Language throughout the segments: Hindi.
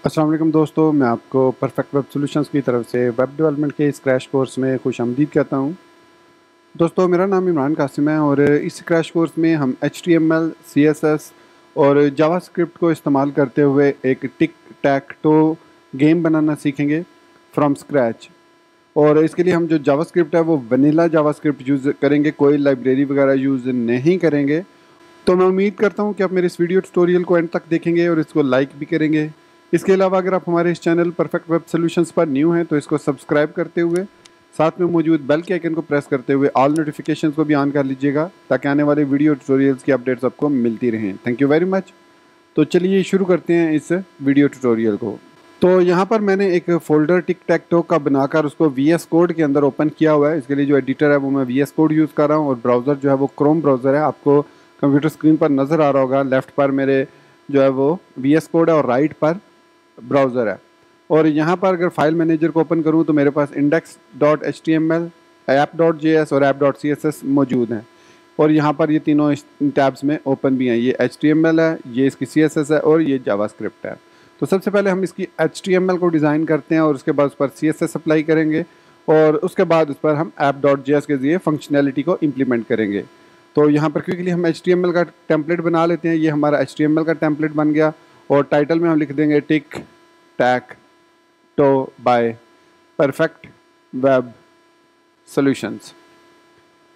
अस्सलाम वालेकुम दोस्तों, मैं आपको परफेक्ट वेब सॉल्यूशंस की तरफ से वेब डेवलपमेंट के इस क्रैश कोर्स में खुशामदीद कहता हूं। दोस्तों, मेरा नाम इमरान कासिम है और इस क्रैश कोर्स में हम HTML, CSS और जावास्क्रिप्ट को इस्तेमाल करते हुए एक टिक टैक टो गेम बनाना सीखेंगे फ्रॉम स्क्रैच। और इसके लिए हम जो जावास्क्रिप्ट है वो वनीला जावास्क्रिप्ट यूज़ करेंगे, कोई लाइब्रेरी वगैरह यूज़ नहीं करेंगे। तो मैं उम्मीद करता हूँ कि आप मेरे इस वीडियो ट्यूटोरियल को एंड तक देखेंगे और इसको लाइक भी करेंगे। इसके अलावा अगर आप हमारे इस चैनल परफेक्ट वेब सॉल्यूशंस पर न्यू हैं तो इसको सब्सक्राइब करते हुए साथ में मौजूद बेल के आइकन को प्रेस करते हुए ऑल नोटिफिकेशंस को भी ऑन कर लीजिएगा ताकि आने वाले वीडियो ट्यूटोरियल्स की अपडेट्स आपको मिलती रहें। Thank you very much. तो चलिए शुरू करते हैं इस वीडियो ट्यूटोरियल को। तो यहाँ पर मैंने एक फ़ोल्डर टिक टैक टो का बनाकर उसको VS कोड के अंदर ओपन किया हुआ है। इसके लिए जो एडिटर है वो मैं VS कोड यूज़ कर रहा हूँ और ब्राउज़र जो है वो क्रोम ब्राउज़र है। आपको कंप्यूटर स्क्रीन पर नज़र आ रहा होगा, लेफ़्ट पर मेरे जो है वो VS कोड है और राइट पर ब्राउज़र है। और यहाँ पर अगर फाइल मैनेजर को ओपन करूँ तो मेरे पास index.html, app.js और app.css मौजूद हैं। और यहाँ पर ये तीनों इस टैब्स में ओपन भी हैं। ये HTML है, ये इसकी CSS है और ये जावास्क्रिप्ट है। तो सबसे पहले हम इसकी HTML को डिज़ाइन करते हैं और उसके बाद उस पर CSS अप्लाई करेंगे और उसके बाद उस पर हम app.js के जरिए फंक्शनैलिटी को इम्प्लीमेंट करेंगे। तो यहाँ पर क्विकली हम HTML का टेम्पलेट बना लेते हैं। ये हमारा HTML का टेम्पलेट बन गया और टाइटल में हम लिख देंगे tic tac toe by Perfect Web Solutions.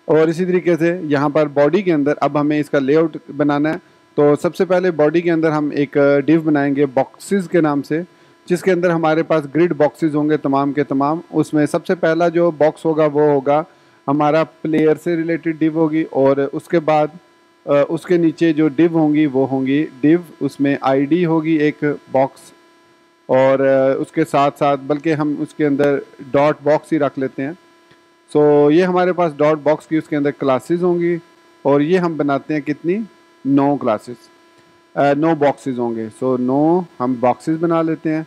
और इसी तरीके से यहाँ पर बॉडी के अंदर अब हमें इसका लेआउट बनाना है। तो सबसे पहले बॉडी के अंदर हम एक डिव बनाएंगे बॉक्सेस के नाम से, जिसके अंदर हमारे पास ग्रिड बॉक्सेस होंगे तमाम के तमाम। उसमें सबसे पहला जो बॉक्स होगा वो होगा हमारा प्लेयर से रिलेटेड डिव होगी और उसके बाद उसके नीचे जो डिव होंगी वो होंगी डिव, उसमें आईडी होगी एक बॉक्स और उसके साथ साथ बल्कि हम उसके अंदर डॉट बॉक्स ही रख लेते हैं। सो ये हमारे पास डॉट बॉक्स की उसके अंदर क्लासेस होंगी और ये हम बनाते हैं कितनी 9 क्लासेस 9 बॉक्सेस होंगे। सो 9 हम बॉक्सेस बना लेते हैं।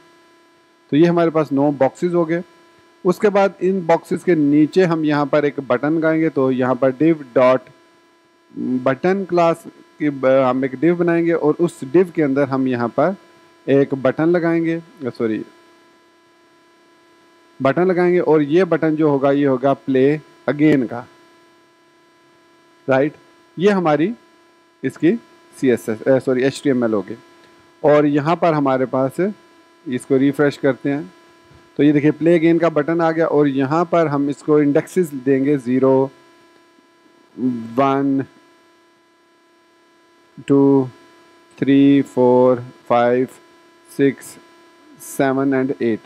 तो ये हमारे पास 9 बॉक्सेस हो गए। उसके बाद इन बॉक्सेस के नीचे हम यहाँ पर एक बटन लगाएंगे। तो यहाँ पर डिव डॉट बटन क्लास की हम एक डिव बनाएंगे और उस डिव के अंदर हम यहाँ पर एक बटन लगाएंगे, सॉरी बटन लगाएंगे और ये बटन जो होगा ये होगा प्ले अगेन का, राइट। ये हमारी इसकी HTML होगी। और यहाँ पर हमारे पास इसको रिफ्रेश करते हैं तो ये देखिए प्ले अगेन का बटन आ गया और यहाँ पर हम इसको इंडेक्सेस देंगे 0 1 2 3 4 5 6 7 एंड 8।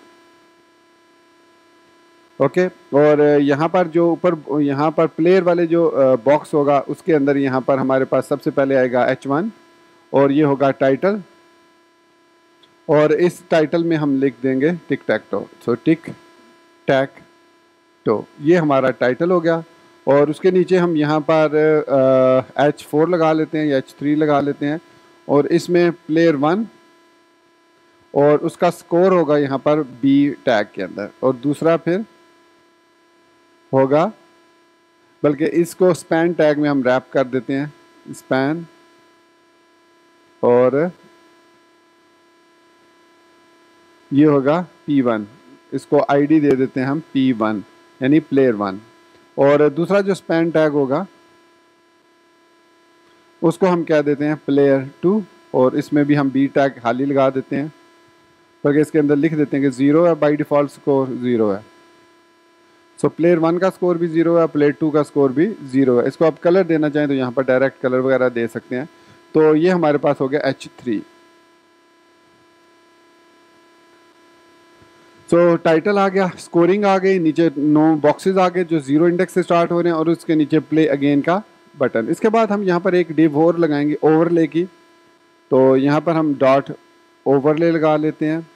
ओके और यहाँ पर जो ऊपर यहाँ पर प्लेयर वाले जो बॉक्स होगा उसके अंदर यहाँ पर हमारे पास सबसे पहले आएगा H1 और ये होगा टाइटल और इस टाइटल में हम लिख देंगे tic tac to. So tick tac to ये हमारा टाइटल हो गया और उसके नीचे हम यहाँ पर H4 लगा लेते हैं या H3 लगा लेते हैं और इसमें प्लेयर 1 और उसका स्कोर होगा यहाँ पर B टैग के अंदर और दूसरा फिर होगा, बल्कि इसको स्पैन टैग में हम रैप कर देते हैं स्पैन और ये होगा P1। इसको आईडी दे देते हैं हम P1 यानी प्लेयर 1 और दूसरा जो स्पैन टैग होगा उसको हम क्या देते हैं प्लेयर 2 और इसमें भी हम B टैग खाली लगा देते हैं, बल्कि इसके अंदर लिख देते हैं कि 0 है, बाई डिफ़ॉल्ट स्कोर 0 है। सो प्लेयर 1 का स्कोर भी 0 है, प्लेयर 2 का स्कोर भी 0 है। इसको आप कलर देना चाहें तो यहाँ पर डायरेक्ट कलर वगैरह दे सकते हैं। तो ये हमारे पास हो गया H3। सो टाइटल आ गया, स्कोरिंग आ गई, नीचे 9 बॉक्सेस आ गए जो 0 इंडेक्स से स्टार्ट हो रहे हैं और उसके नीचे प्ले अगेन का बटन। इसके बाद हम यहाँ पर एक डिव और लगाएंगे ओवरले की। तो यहाँ पर हम डॉट ओवरले लगा लेते हैं।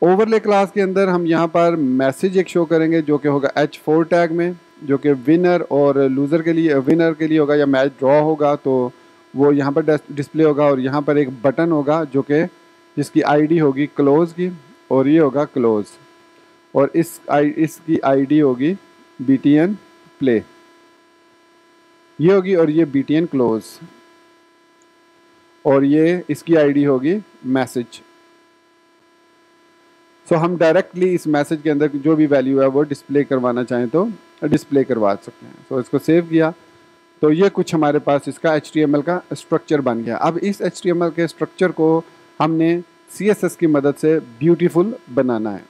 ओवरले क्लास के अंदर हम यहाँ पर मैसेज एक शो करेंगे जो कि होगा H4 टैग में, जो कि विनर और लूज़र के लिए, विनर के लिए होगा या मैच ड्रॉ होगा तो वो यहाँ पर डिस्प्ले होगा। और यहाँ पर एक बटन होगा जो कि जिसकी आईडी होगी क्लोज़ की और ये होगा क्लोज़ और इसकी आईडी होगी BTN प्ले, ये होगी और ये BTN क्लोज़ और ये इसकी आईडी होगी मैसेज। सो हम डायरेक्टली इस मैसेज के अंदर जो भी वैल्यू है वो डिस्प्ले करवाना चाहें तो डिस्प्ले करवा सकते हैं। सो इसको सेव किया तो ये कुछ हमारे पास इसका HTML का स्ट्रक्चर बन गया। अब इस HTML के स्ट्रक्चर को हमने CSS की मदद से ब्यूटीफुल बनाना है।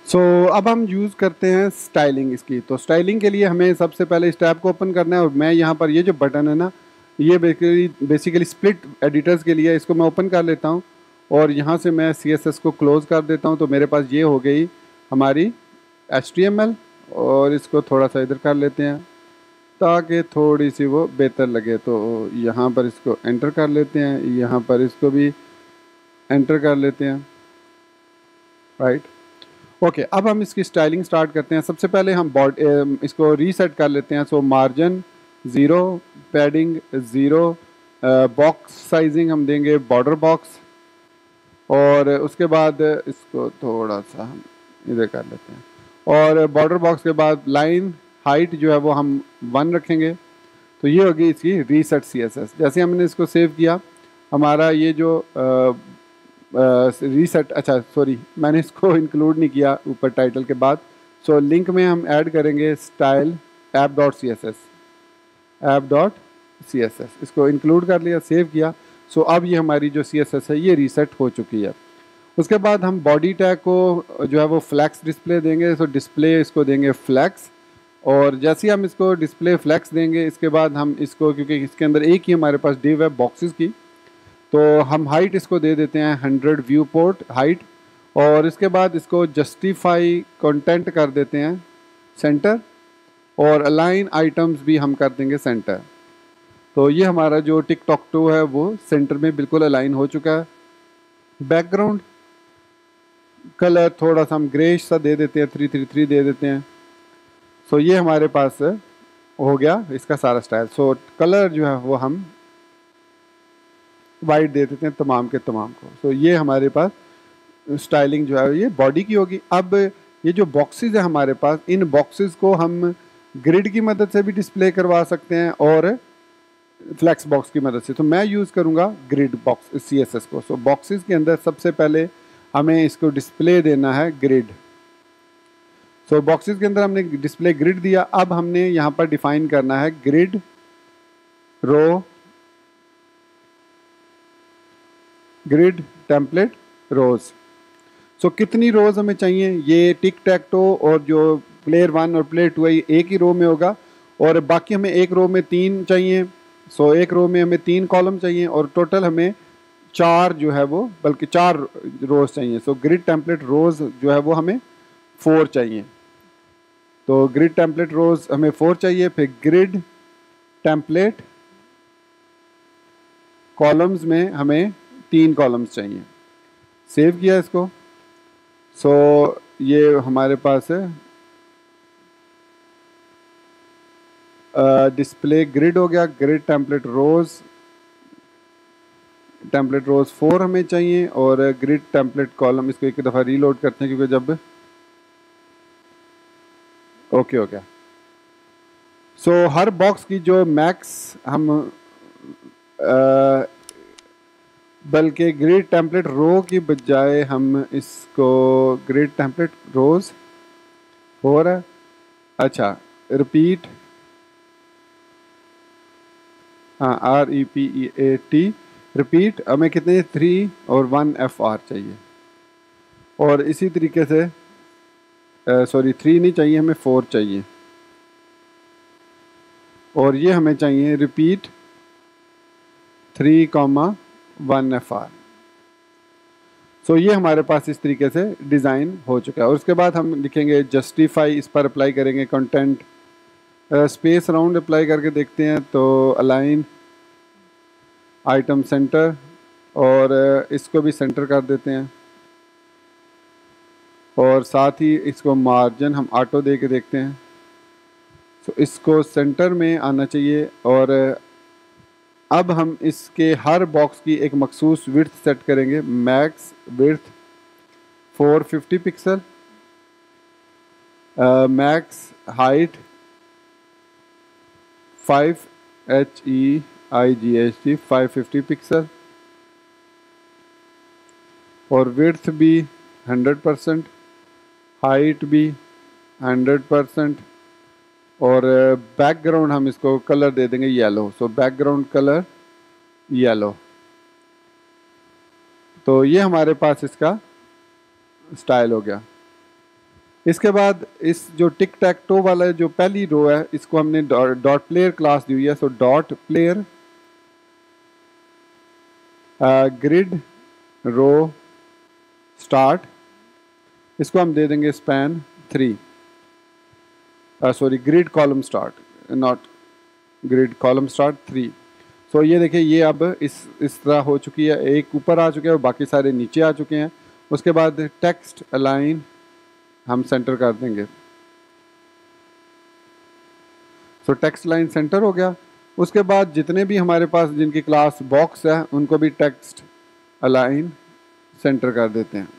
सो अब हम यूज़ करते हैं स्टाइलिंग इसकी। तो स्टाइलिंग के लिए हमें सबसे पहले इस टैब को ओपन करना है और मैं यहाँ पर ये जो बटन है ना, ये बेसिकली स्प्लिट एडिटर्स के लिए, इसको मैं ओपन कर लेता हूँ और यहाँ से मैं CSS को क्लोज़ कर देता हूँ। तो मेरे पास ये हो गई हमारी HTML और इसको थोड़ा सा इधर कर लेते हैं ताकि थोड़ी सी वो बेहतर लगे। तो यहाँ पर इसको एंटर कर लेते हैं, यहाँ पर इसको भी एंटर कर लेते हैं, राइट। ओके, अब हम इसकी स्टाइलिंग स्टार्ट करते हैं। सबसे पहले हम इसको रीसेट कर लेते हैं। सो मार्जिन 0, पैडिंग 0, बॉक्स साइजिंग हम देंगे बॉर्डर बॉक्स, और उसके बाद इसको थोड़ा सा हम इधर कर लेते हैं, और बॉर्डर बॉक्स के बाद लाइन हाइट जो है वो हम 1 रखेंगे। तो ये होगी इसकी रीसेट CSS। जैसे हमने इसको सेव किया, हमारा ये जो रीसेट, अच्छा सॉरी मैंने इसको इंक्लूड नहीं किया ऊपर टाइटल के बाद। सो लिंक में हम ऐड करेंगे स्टाइल app.css, इसको इंक्लूड कर लिया, सेव किया। सो अब ये हमारी जो CSS है ये रीसेट हो चुकी है। उसके बाद हम बॉडी टैग को जो है वो फ्लैक्स डिस्प्ले देंगे। सो डिस्प्ले इसको देंगे फ्लैक्स, और जैसे ही हम इसको डिस्प्ले फ्लैक्स देंगे, इसके बाद हम इसको, क्योंकि इसके अंदर एक ही हमारे पास डिव है बॉक्सेस की, तो हम हाइट इसको दे देते हैं 100 व्यू पोर्ट हाइट, और इसके बाद इसको जस्टिफाई कंटेंट कर देते हैं सेंटर, और अलाइन आइटम्स भी हम कर देंगे सेंटर। तो ये हमारा जो टिकटॉक 2 है वो सेंटर में बिल्कुल अलाइन हो चुका है। बैकग्राउंड कलर थोड़ा सा हम ग्रेश सा दे देते हैं, 333 दे देते हैं। सो ये हमारे पास हो गया इसका सारा स्टाइल। सो कलर जो है वो हम वाइट दे देते हैं तमाम के तमाम को। सो ये हमारे पास स्टाइलिंग जो है ये बॉडी की होगी। अब ये जो बॉक्सेस है हमारे पास, इन बॉक्सेस को हम ग्रिड की मदद से भी डिस्प्ले करवा सकते हैं और फ्लैक्स बॉक्स की मदद से। तो मैं यूज़ करूँगा ग्रिड बॉक्स CSS को। सो बॉक्सेस के अंदर सबसे पहले हमें इसको डिस्प्ले देना है ग्रिड। सो बॉक्सेस के अंदर हमने डिस्प्ले ग्रिड दिया। अब हमने यहाँ पर डिफाइन करना है ग्रिड रो, ग्रिड टेम्पलेट रोज। सो कितनी रोज हमें चाहिए, ये टिक टैक टो और जो प्लेयर 1 और प्लेयर 2 है ये एक ही रो में होगा, और बाकी हमें एक रो में 3 चाहिए। सो एक रो में हमें 3 कॉलम चाहिए, और टोटल हमें 4 जो है वो, बल्कि 4 रोज चाहिए। सो ग्रिड टेम्पलेट रोज जो है वो हमें 4 चाहिए। तो ग्रिड टेम्पलेट रोज हमें 4 चाहिए। फिर ग्रिड टेम्पलेट कॉलम्स में हमें 3 कॉलम्स चाहिए। सेव किया इसको। सो ये हमारे पास है डिस्प्ले ग्रिड हो गया। ग्रिड टेम्पलेट रोज 4 हमें चाहिए, और ग्रिड टेम्पलेट कॉलम, इसको एक दफ़ा रीलोड करते हैं क्योंकि जब ओके हो गया। सो हर बॉक्स की जो मैक्स हम बल्कि ग्रिड टेम्पलेट रो की बजाय हम इसको ग्रिड टेम्पलेट रोज 4 है। अच्छा, रिपीट, हाँ REPEAT, रिपीट हमें कितने 3 और 1 FR चाहिए, और इसी तरीके से सॉरी 3 नहीं चाहिए, हमें 4 चाहिए, और ये हमें चाहिए रिपीट 3,1 FR। सो ये हमारे पास इस तरीके से डिज़ाइन हो चुका है। और उसके बाद हम लिखेंगे जस्टिफाई, इस पर अप्लाई करेंगे कंटेंट, स्पेस राउंड अप्लाई करके देखते हैं। तो अलाइन आइटम सेंटर, और इसको भी सेंटर कर देते हैं, और साथ ही इसको मार्जिन हम ऑटो दे के देखते हैं। तो इसको सेंटर में आना चाहिए, और अब हम इसके हर बॉक्स की एक मखसूस विड्थ सेट करेंगे। Max width 450 pixel, max height 550 pixel, और विड्थ भी 100%, हाइट भी 100%, और बैकग्राउंड हम इसको कलर दे देंगे yellow. So background colour yellow. तो ये हमारे पास इसका स्टाइल हो गया। इसके बाद इस जो टिक टैक टो वाला जो पहली रो है, इसको हमने डॉट प्लेयर क्लास दी हुई है। सो डॉट प्लेयर ग्रिड रो स्टार्ट, इसको हम दे देंगे span 3, sorry grid column start, not grid column start 3। सो ये देखिए, ये अब इस तरह हो चुकी है, एक ऊपर आ चुके हैं और बाकी सारे नीचे आ चुके हैं। उसके बाद टेक्स्ट अलाइन हम सेंटर कर देंगे। सो टेक्स्ट लाइन सेंटर हो गया। उसके बाद जितने भी हमारे पास जिनकी क्लास बॉक्स है, उनको भी टेक्स्ट अलाइन सेंटर कर देते हैं।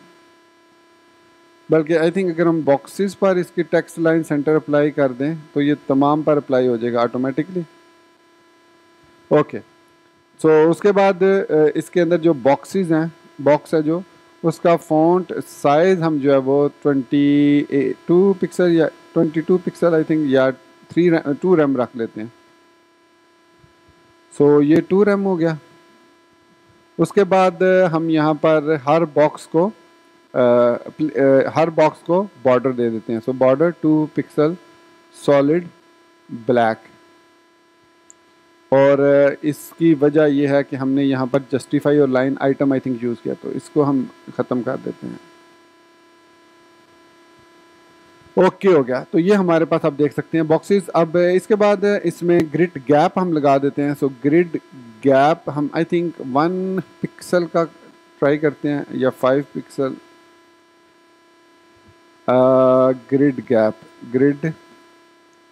बल्कि आई थिंक अगर हम बॉक्सेस पर इसकी टेक्स्ट लाइन सेंटर अप्लाई कर दें तो ये तमाम पर अप्लाई हो जाएगा ऑटोमेटिकली। ओके, सो उसके बाद इसके अंदर जो बॉक्सेस हैं, बॉक्स है जो, उसका फ़ॉन्ट साइज़ हम जो है वो 22 पिक्सल या 22 पिक्सल आई थिंक, या 2 रैम रख लेते हैं। सो ये 2 रैम हो गया। उसके बाद हम यहाँ पर हर बॉक्स को बॉर्डर दे देते हैं। सो बॉर्डर 2 पिक्सल सॉलिड ब्लैक। और इसकी वजह यह है कि हमने यहाँ पर जस्टिफाई और line item I think use किया, तो इसको हम ख़त्म कर देते हैं। ओके हो गया। तो ये हमारे पास आप देख सकते हैं बॉक्सेस। अब इसके बाद इसमें ग्रिड गैप हम लगा देते हैं। सो ग्रिड गैप हम आई थिंक 1 पिक्सल का ट्राई करते हैं या 5 पिक्सल। ग्रिड गैप, ग्रिड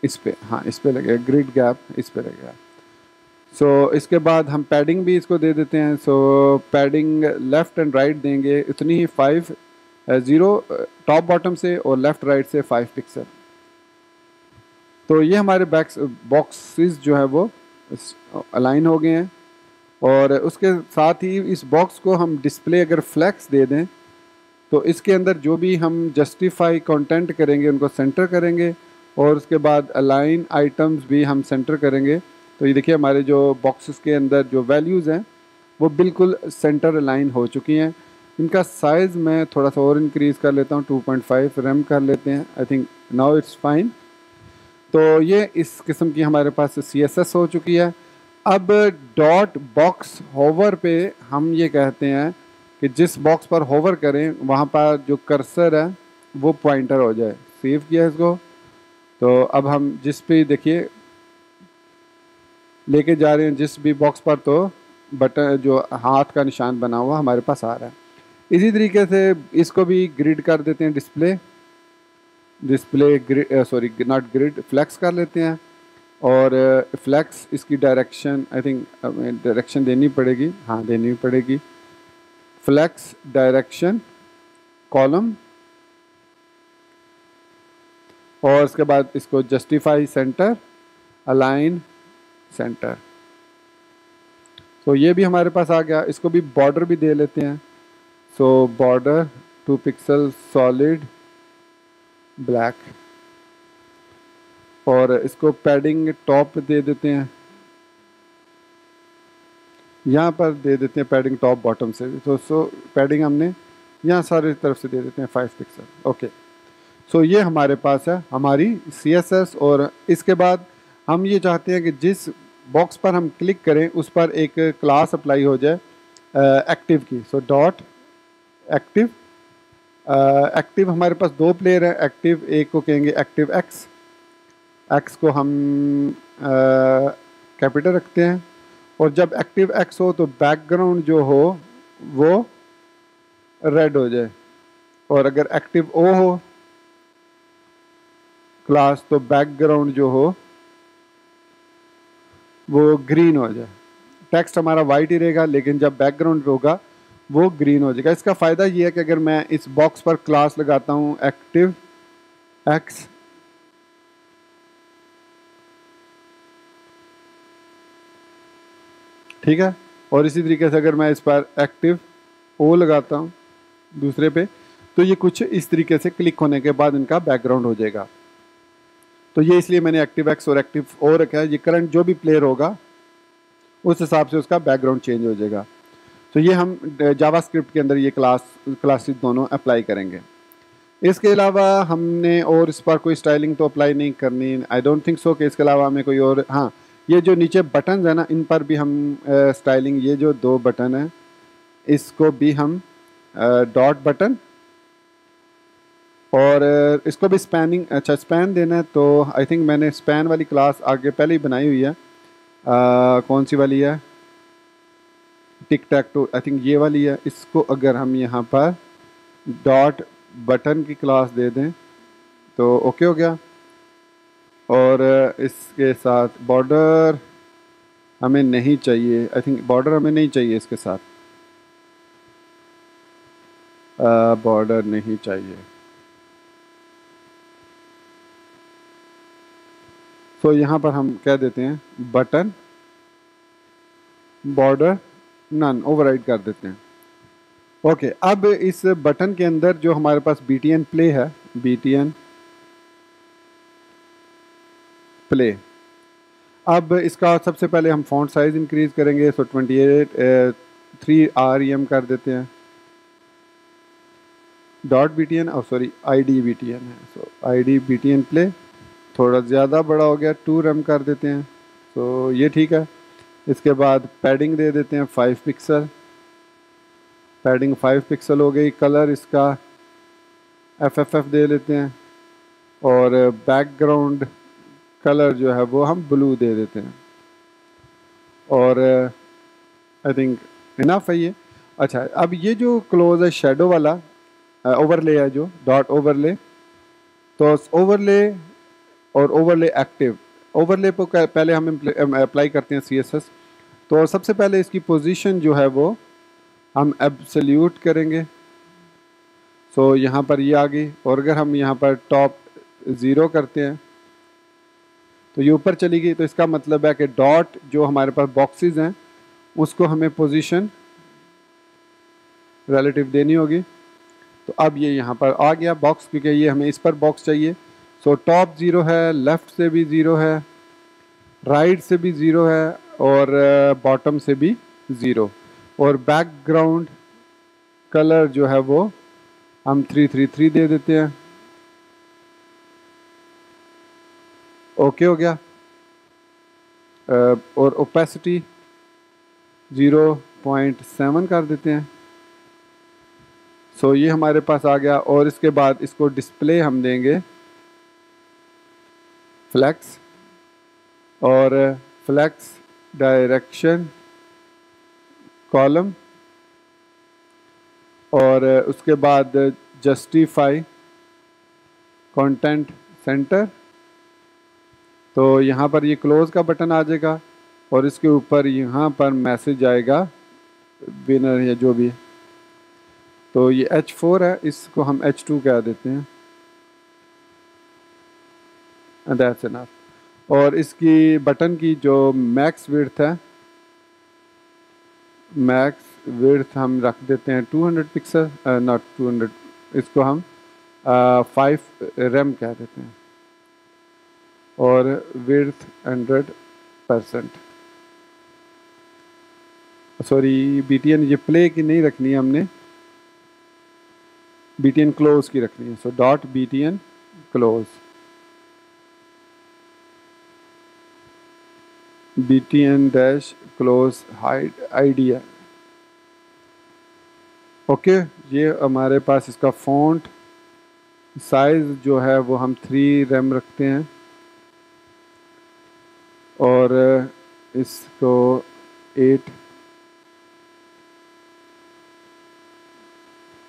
इस पे, हाँ इस पे लगेगा, ग्रिड गैप इस पे लगेगा। सो इसके बाद हम पैडिंग भी इसको दे देते हैं। सो पैडिंग लेफ़्ट एंड राइट देंगे इतनी ही 5, 0 टॉप बॉटम से और लेफ़्ट राइट से 5 पिक्सल। तो ये हमारे बॉक्सेस जो है वो अलाइन हो गए हैं। और उसके साथ ही इस बॉक्स को हम डिस्प्ले अगर फ्लैक्स दे दें तो इसके अंदर जो भी हम जस्टिफाई कंटेंट करेंगे उनको सेंटर करेंगे, और उसके बाद अलाइन आइटम्स भी हम सेंटर करेंगे। तो ये देखिए हमारे जो बॉक्सेस के अंदर जो वैल्यूज़ हैं वो बिल्कुल सेंटर अलाइन हो चुकी हैं। इनका साइज़ मैं थोड़ा सा और इंक्रीज़ कर लेता हूँ, 2.5 रैम कर लेते हैं। I think now it's fine. तो ये इस किस्म की हमारे पास CSS हो चुकी है। अब डॉट बॉक्स होवर पे हम ये कहते हैं कि जिस बॉक्स पर होवर करें वहाँ पर जो कर्सर है वो पॉइंटर हो जाए। सेव किया इसको। तो अब हम जिस पे देखिए लेके जा रहे हैं जिस भी बॉक्स पर, तो बटन जो हाथ का निशान बना हुआ हमारे पास आ रहा है। इसी तरीके से इसको भी ग्रिड कर देते हैं, display grid, sorry not grid, flex कर लेते हैं। और फ्लैक्स इसकी डायरेक्शन आई थिंक डायरेक्शन देनी पड़ेगी, हाँ देनी पड़ेगी। फ्लैक्स डायरेक्शन कॉलम, और उसके बाद इसको जस्टिफाई सेंटर अलाइन सेंटर। तो ये भी हमारे पास आ गया। इसको भी बॉर्डर भी दे लेते हैं। सो बॉर्डर 2 पिक्सल सॉलिड ब्लैक, और इसको पैडिंग टॉप दे देते हैं, यहाँ पर दे देते हैं पैडिंग टॉप बॉटम से भी। तो पैडिंग हमने यहाँ सारी तरफ से दे देते हैं 5 पिक्सल। ओके, सो ये हमारे पास है हमारी CSS। और इसके बाद हम ये चाहते हैं कि जिस बॉक्स पर हम क्लिक करें उस पर एक क्लास अप्लाई हो जाए एक्टिव की। सो डॉट एक्टिव, एक्टिव हमारे पास 2 प्लेयर हैं एक्टिव। एक को कहेंगे एक्टिव एक्स, एक्स को हम कैपिटल रखते हैं। और जब एक्टिव एक्स हो तो बैकग्राउंड जो हो वो रेड हो जाए, और अगर एक्टिव ओ हो क्लास तो बैकग्राउंड जो हो वो ग्रीन हो जाए। टेक्स्ट हमारा वाइट ही रहेगा, लेकिन जब बैकग्राउंड होगा वो ग्रीन हो जाएगा। इसका फ़ायदा ये है कि अगर मैं इस बॉक्स पर क्लास लगाता हूँ एक्टिव एक्स, ठीक है, और इसी तरीके से अगर मैं इस पर एक्टिव ओ लगाता हूँ दूसरे पे, तो ये कुछ इस तरीके से क्लिक होने के बाद इनका बैकग्राउंड हो जाएगा। तो ये इसलिए मैंने एक्टिव एक्स और एक्टिव ओ रखा है, ये करंट जो भी प्लेयर होगा उस हिसाब से उसका बैकग्राउंड चेंज हो जाएगा। तो ये हम जावास्क्रिप्ट के अंदर ये क्लासेस दोनों अप्लाई करेंगे। इसके अलावा हमने और इस पर कोई स्टाइलिंग तो अप्लाई नहीं करनी, आई डोंट थिंक सो कि इसके अलावा हमें कोई और, हाँ ये जो नीचे बटन है ना इन पर भी हम स्टाइलिंग, ये जो दो बटन है इसको भी हम डॉट बटन और इसको भी स्पैनिंग, अच्छा स्पैन देना है तो आई थिंक मैंने स्पैन वाली क्लास आगे पहले ही बनाई हुई है। कौन सी वाली है, टिक टैक टू, आई थिंक ये वाली है। इसको अगर हम यहाँ पर डॉट बटन की क्लास दे दें तो ओके हो गया। और इसके साथ बॉर्डर हमें नहीं चाहिए, आई थिंक बॉर्डर हमें नहीं चाहिए इसके साथ, बॉर्डर नहीं चाहिए। तो यहाँ पर हम कह देते हैं बटन बॉर्डर नन, ओवरराइड कर देते हैं। ओके, अब इस बटन के अंदर जो हमारे पास BTN प्ले है, BTN प्ले, अब इसका सबसे पहले हम फॉन्ट साइज इंक्रीज करेंगे। सो 28 3 REM कर देते हैं। डॉट BTN और सॉरी ID BTN है, सो ID BTN प्ले थोड़ा ज़्यादा बड़ा हो गया, 2 REM कर देते हैं। तो ये ठीक है। इसके बाद पैडिंग दे देते हैं 5 पिक्सल, पैडिंग 5 पिक्सल हो गई। कलर इसका FFF दे लेते हैं और बैकग्राउंड कलर जो है वो हम ब्लू दे देते हैं। और आई थिंक इनफ है ये। अच्छा, अब ये जो क्लोज है शेडो वाला ओवरले है, जो डॉट ओवरले, तो ओवरले और ओवरले एक्टिव, ओवरले को पहले हम अप्लाई करते हैं CSS। तो सबसे पहले इसकी पोजीशन जो है वो हम एब्सोल्यूट करेंगे। सो यहाँ पर ये आ गई। और अगर हम यहाँ पर टॉप 0 करते हैं तो ये ऊपर चली गई। तो इसका मतलब है कि डॉट जो हमारे पास बॉक्सेस हैं उसको हमें पोजीशन रिलेटिव देनी होगी। तो अब ये यहाँ पर आ गया बॉक्स, क्योंकि ये हमें इस पर बॉक्स चाहिए। सो टॉप 0 है, लेफ़्ट से भी 0 है, राइट से भी 0 है और बॉटम से भी 0। और बैकग्राउंड कलर जो है वो हम 333 दे देते हैं। ओके हो गया। और ओपेसिटी 0.7 कर देते हैं। सो ये हमारे पास आ गया। और इसके बाद इसको डिस्प्ले हम देंगे फ्लैक्स, और फ्लैक्स डायरेक्शन कॉलम, और उसके बाद जस्टिफाई कंटेंट सेंटर। तो यहाँ पर ये क्लोज का बटन आ जाएगा और इसके ऊपर यहाँ पर मैसेज आएगा विनर या जो भी है। तो ये H4 है, इसको हम H2 कह देते हैं। That's enough. और इसकी बटन की जो मैक्स विड्थ है, मैक्स विड्थ हम रख देते हैं 200 पिक्सल, नॉट 200, इसको हम 5 RAM कह देते हैं। और विड्थ 100%। सॉरी, BTN ये प्ले की नहीं रखनी है हमने, BTN क्लोज की रखनी है। So dot BTN close, BTN dash close hide idea. Okay, ये हमारे पास इसका फॉन्ट साइज जो है वो हम 3 RAM रखते हैं और इसको 8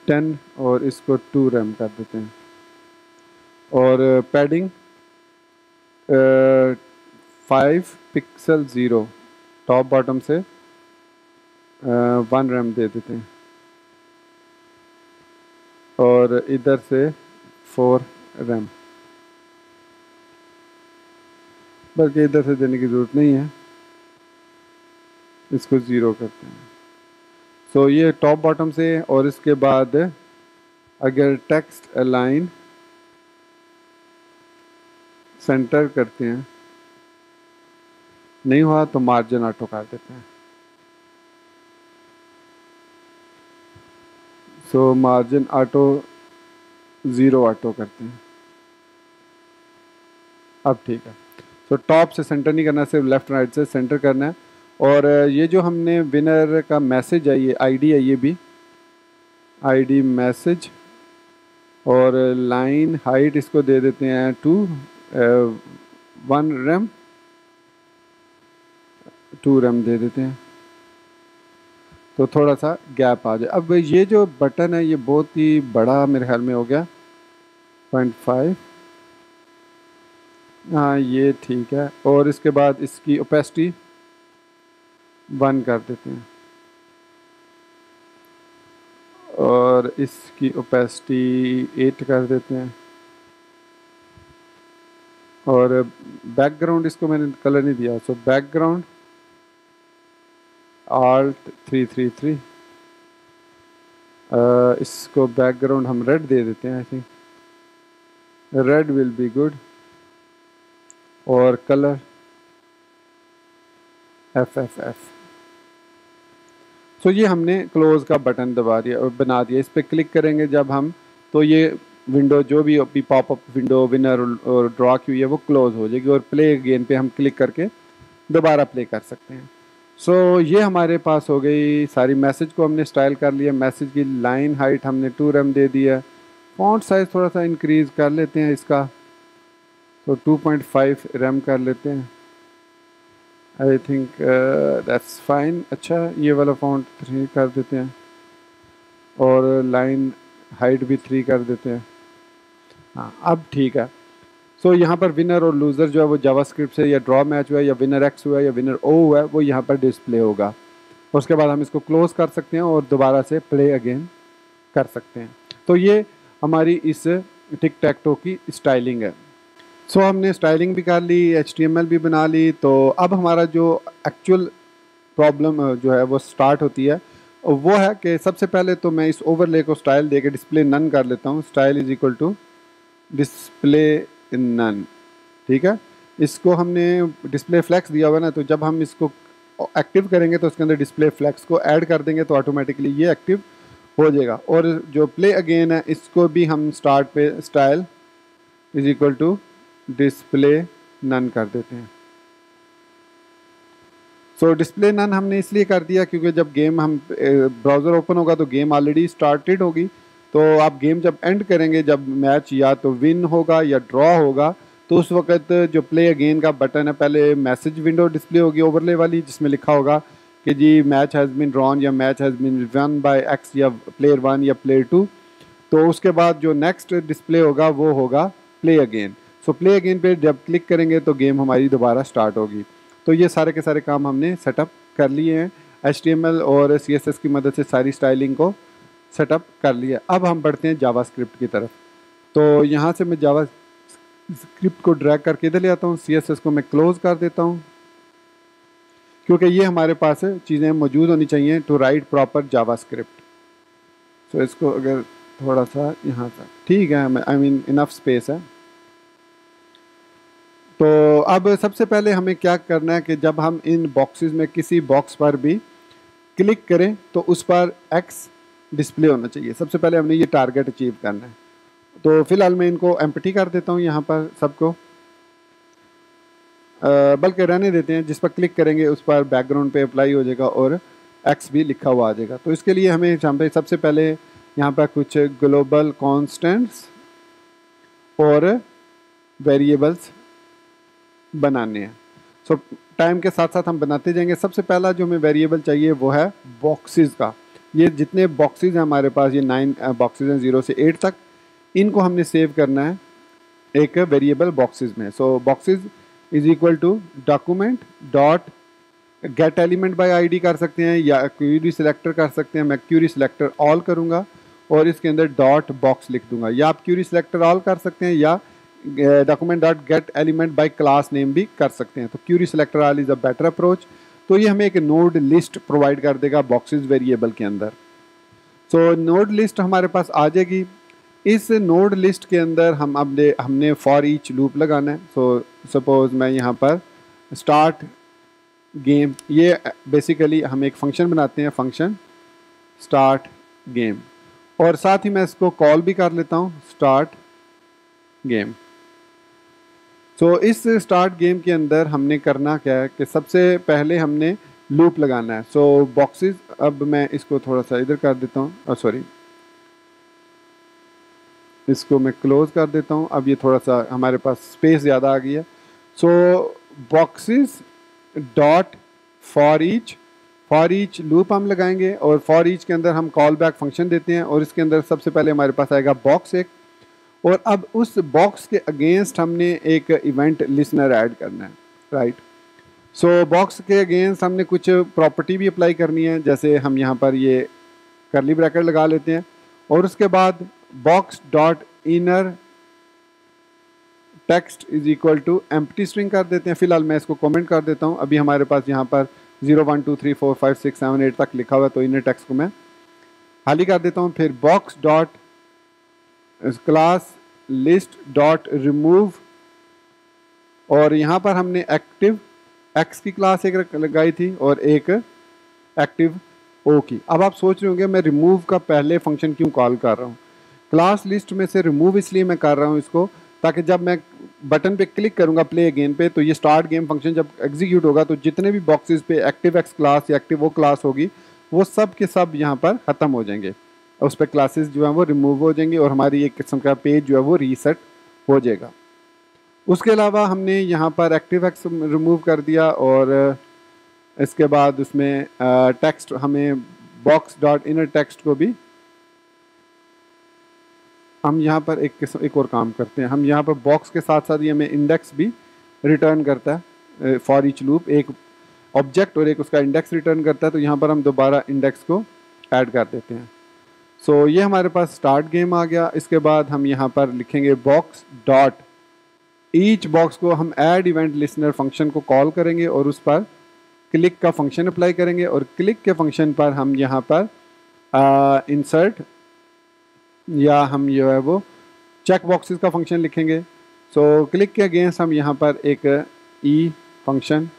10 और इसको 2 RAM कर देते हैं। और पैडिंग 5 पिक्सल 0, टॉप बॉटम से 1 RAM दे देते हैं। और इधर से 4 RAM, बल्कि इधर से देने की ज़रूरत नहीं है, इसको 0 करते हैं। सो ये टॉप बॉटम से। और इसके बाद अगर टेक्स्ट अलाइन सेंटर करते हैं, नहीं हुआ तो मार्जिन ऑटो कर देते हैं। सो मार्जिन ऑटो 0 ऑटो करते हैं। अब ठीक है। तो टॉप से सेंटर नहीं करना, सिर्फ लेफ्ट राइट से सेंटर करना है। और ये जो हमने विनर का मैसेज है, ये आईडी है, ये भी आईडी मैसेज, और लाइन हाइट इसको दे देते हैं 1 रेम, 2 रेम दे देते हैं, तो थोड़ा सा गैप आ जाए। अब ये जो बटन है ये बहुत ही बड़ा मेरे ख्याल में हो गया, 0.5, हाँ ये ठीक है। और इसके बाद इसकी ओपेसिटी 1 कर देते हैं, और इसकी ओपेसिटी 8 कर देते हैं। और बैकग्राउंड इसको मैंने कलर नहीं दिया, सो बैकग्राउंड Alt 333, इसको बैकग्राउंड हम रेड दे देते हैं, I think red will be good. और कलर FFF। सो ये हमने क्लोज का बटन दबा दिया और बना दिया। इस पर क्लिक करेंगे जब हम, तो ये विंडो जो भी अभी पॉपअप विंडो विनर और ड्रॉ की हुई है वो क्लोज हो जाएगी, और प्ले अगेन पे हम क्लिक करके दोबारा प्ले कर सकते हैं। सो ये हमारे पास हो गई सारी। मैसेज को हमने स्टाइल कर लिया, मैसेज की लाइन हाइट हमने 2 रेम दे दिया। फॉन्ट साइज थोड़ा सा इंक्रीज कर लेते हैं इसका, तो 2.5 रेम कर लेते हैं, आई थिंक दैट्स फाइन। अच्छा ये वाला फॉन्ट 3 कर देते हैं, और लाइन हाइट भी 3 कर देते हैं। हाँ अब ठीक है। सो यहाँ पर विनर और लूज़र जो है वो जावास्क्रिप्ट से, या ड्रॉ मैच हुआ है, या विनर एक्स हुआ है, या विनर ओ हुआ है, वो यहाँ पर डिस्प्ले होगा। और उसके बाद हम इसको क्लोज कर सकते हैं और दोबारा से प्ले अगेन कर सकते हैं। तो ये हमारी इस टिक टैक टो की स्टाइलिंग है। सो हमने स्टाइलिंग भी कर ली, HTML भी बना ली। तो अब हमारा जो एक्चुअल प्रॉब्लम जो है वो स्टार्ट होती है, वो है कि सबसे पहले तो मैं इस ओवरले को स्टाइल दे के डिस्प्ले नन कर लेता हूँ। Style is equal to display none, ठीक है। इसको हमने डिस्प्ले फ्लैक्स दिया हुआ है ना, तो जब हम इसको एक्टिव करेंगे तो उसके अंदर डिस्प्ले फ्लैक्स को ऐड कर देंगे, तो ऑटोमेटिकली ये एक्टिव हो जाएगा। और जो प्ले अगेन है इसको भी हम स्टार्ट पे style is equal to display none कर देते हैं। सो डिस्प्ले नन हमने इसलिए कर दिया क्योंकि जब गेम हम ब्राउज़र ओपन होगा तो गेम ऑलरेडी स्टार्टेड होगी। तो आप गेम जब एंड करेंगे, जब मैच या तो विन होगा या ड्रॉ होगा, तो उस वक्त जो प्ले अगेन का बटन है, पहले मैसेज विंडो डिस्प्ले होगी ओवरले वाली, जिसमें लिखा होगा कि जी मैच हैज़ बीन ड्रॉन, या match has been won by X, या प्लेयर 1 या प्लेयर 2। तो उसके बाद जो नेक्स्ट डिस्प्ले होगा वो होगा play again. So play again पे जब क्लिक करेंगे तो गेम हमारी दोबारा स्टार्ट होगी। तो ये सारे के सारे काम हमने सेटअप कर लिए हैं। HTML और CSS की मदद से सारी स्टाइलिंग को सेटअप कर लिया। अब हम बढ़ते हैं जावास्क्रिप्ट की तरफ। तो यहाँ से मैं जावास्क्रिप्ट को ड्रैग करके इधर ले आता हूँ, CSS को मैं क्लोज कर देता हूँ, क्योंकि ये हमारे पास चीज़ें मौजूद होनी चाहिए टू राइट प्रॉपर जावास्क्रिप्ट। सो इसको अगर थोड़ा सा यहाँ तक ठीक है, आई मीन इनफ स्पेस है। तो अब सबसे पहले हमें क्या करना है कि जब हम इन बॉक्सेस में किसी बॉक्स पर भी क्लिक करें तो उस पर X डिस्प्ले होना चाहिए। सबसे पहले हमने ये टारगेट अचीव करना है। तो फिलहाल मैं इनको एम्प्टी कर देता हूँ यहाँ पर सबको, बल्कि रहने देते हैं। जिस पर क्लिक करेंगे उस पर बैकग्राउंड पे अप्लाई हो जाएगा और X भी लिखा हुआ आ जाएगा। तो इसके लिए हमें यहाँ पे सबसे पहले यहाँ पर कुछ ग्लोबल कॉन्स्टेंट्स और वेरिएबल्स बनाने हैं। सो टाइम के साथ साथ हम बनाते जाएंगे। सबसे पहला जो हमें वेरिएबल चाहिए वो है बॉक्सेस का। ये जितने बॉक्सेस हैं हमारे पास, ये 9 बॉक्सेस हैं 0 से 8 तक, इनको हमने सेव करना है एक वेरिएबल बॉक्सेस में। So boxes is equal to document dot get element by ID कर सकते हैं, या क्यूरी सिलेक्टर कर सकते हैं। मैं क्यूरी सिलेक्टर ऑल करूँगा और इसके अंदर डॉट बॉक्स लिख दूंगा, या आप क्यूरी सिलेक्टर ऑल कर सकते हैं, या document dot get element bye class name भी कर सकते हैं। तो Curie selector all is a better approach. तो ये हमें एक नोड लिस्ट प्रोवाइड कर देगा बॉक्सेस वेरिएबल के अंदर। सो नोड लिस्ट हमारे पास आ जाएगी। इस नोड लिस्ट के अंदर हमने फॉर ईच लूप लगाना है। सो सपोज मैं यहाँ पर स्टार्ट गेम, ये बेसिकली हम एक फंक्शन बनाते हैं, फंक्शन स्टार्ट गेम, और साथ ही मैं इसको कॉल भी कर लेता हूँ स्टार्ट गेम। सो इस स्टार्ट गेम के अंदर हमने करना क्या है कि सबसे पहले हमने लूप लगाना है। सो बॉक्सेस, अब मैं इसको थोड़ा सा इधर कर देता हूँ, सॉरी इसको मैं क्लोज कर देता हूँ। अब ये थोड़ा सा हमारे पास स्पेस ज़्यादा आ गई है। So boxes dot for each loop हम लगाएंगे, और फॉर ईच के अंदर हम कॉल बैक फंक्शन देते हैं, और इसके अंदर सबसे पहले हमारे पास आएगा बॉक्स एक, और अब उस बॉक्स के अगेंस्ट हमने एक इवेंट लिसनर ऐड करना है, राइट। सो बॉक्स के अगेंस्ट हमने कुछ प्रॉपर्टी भी अप्लाई करनी है, जैसे हम यहाँ पर ये करली ब्रैकेट लगा लेते हैं, और उसके बाद box dot inner text is equal to empty string कर देते हैं। फिलहाल मैं इसको कमेंट कर देता हूँ। अभी हमारे पास यहाँ पर 0 1 2 3 4 5 6 7 8 तक लिखा हुआ है, तो इनर टेक्स्ट को मैं खाली कर देता हूँ। फिर box dot class list dot remove, और यहाँ पर हमने एक्टिव एक्स की क्लास एक लगाई थी और एक एक्टिव ओ की। अब आप सोच रहे होंगे मैं रिमूव का पहले फंक्शन क्यों कॉल कर रहा हूँ। क्लास लिस्ट में से रिमूव इसलिए मैं कर रहा हूँ इसको, ताकि जब मैं बटन पे क्लिक करूँगा प्ले अगेन पे, तो ये स्टार्ट गेम फंक्शन जब एग्जीक्यूट होगा तो जितने भी बॉक्सेस पे एक्टिव एक्स क्लास या एक्टिव ओ क्लास होगी वो सब के सब यहाँ पर ख़त्म हो जाएंगे, उस पर क्लासेस जो हैं वो रिमूव हो जाएंगी, और हमारी एक किस्म का पेज जो है वो रीसेट हो जाएगा। उसके अलावा हमने यहाँ पर एक्टिव एक्स रिमूव कर दिया, और इसके बाद उसमें टेक्स्ट हमें बॉक्स डॉट इनर टेक्स्ट को भी हम यहाँ पर एक और काम करते हैं। हम यहाँ पर बॉक्स के साथ साथ ये हमें इंडेक्स भी रिटर्न करता है। फॉर ईच लूप एक ऑब्जेक्ट और एक उसका इंडेक्स रिटर्न करता है, तो यहाँ पर हम दोबारा इंडेक्स को ऐड कर देते हैं। सो ये हमारे पास स्टार्ट गेम आ गया। इसके बाद हम यहाँ पर लिखेंगे बॉक्स डॉट ईच बॉक्स को हम ऐड इवेंट लिसनर फंक्शन को कॉल करेंगे, और उस पर क्लिक का फंक्शन अप्लाई करेंगे, और क्लिक के फंक्शन पर हम यहाँ पर इंसर्ट या हम जो है वो चेक बॉक्सेस का फंक्शन लिखेंगे। सो क्लिक के अगेंस्ट हम यहाँ पर एक ई फंक्शन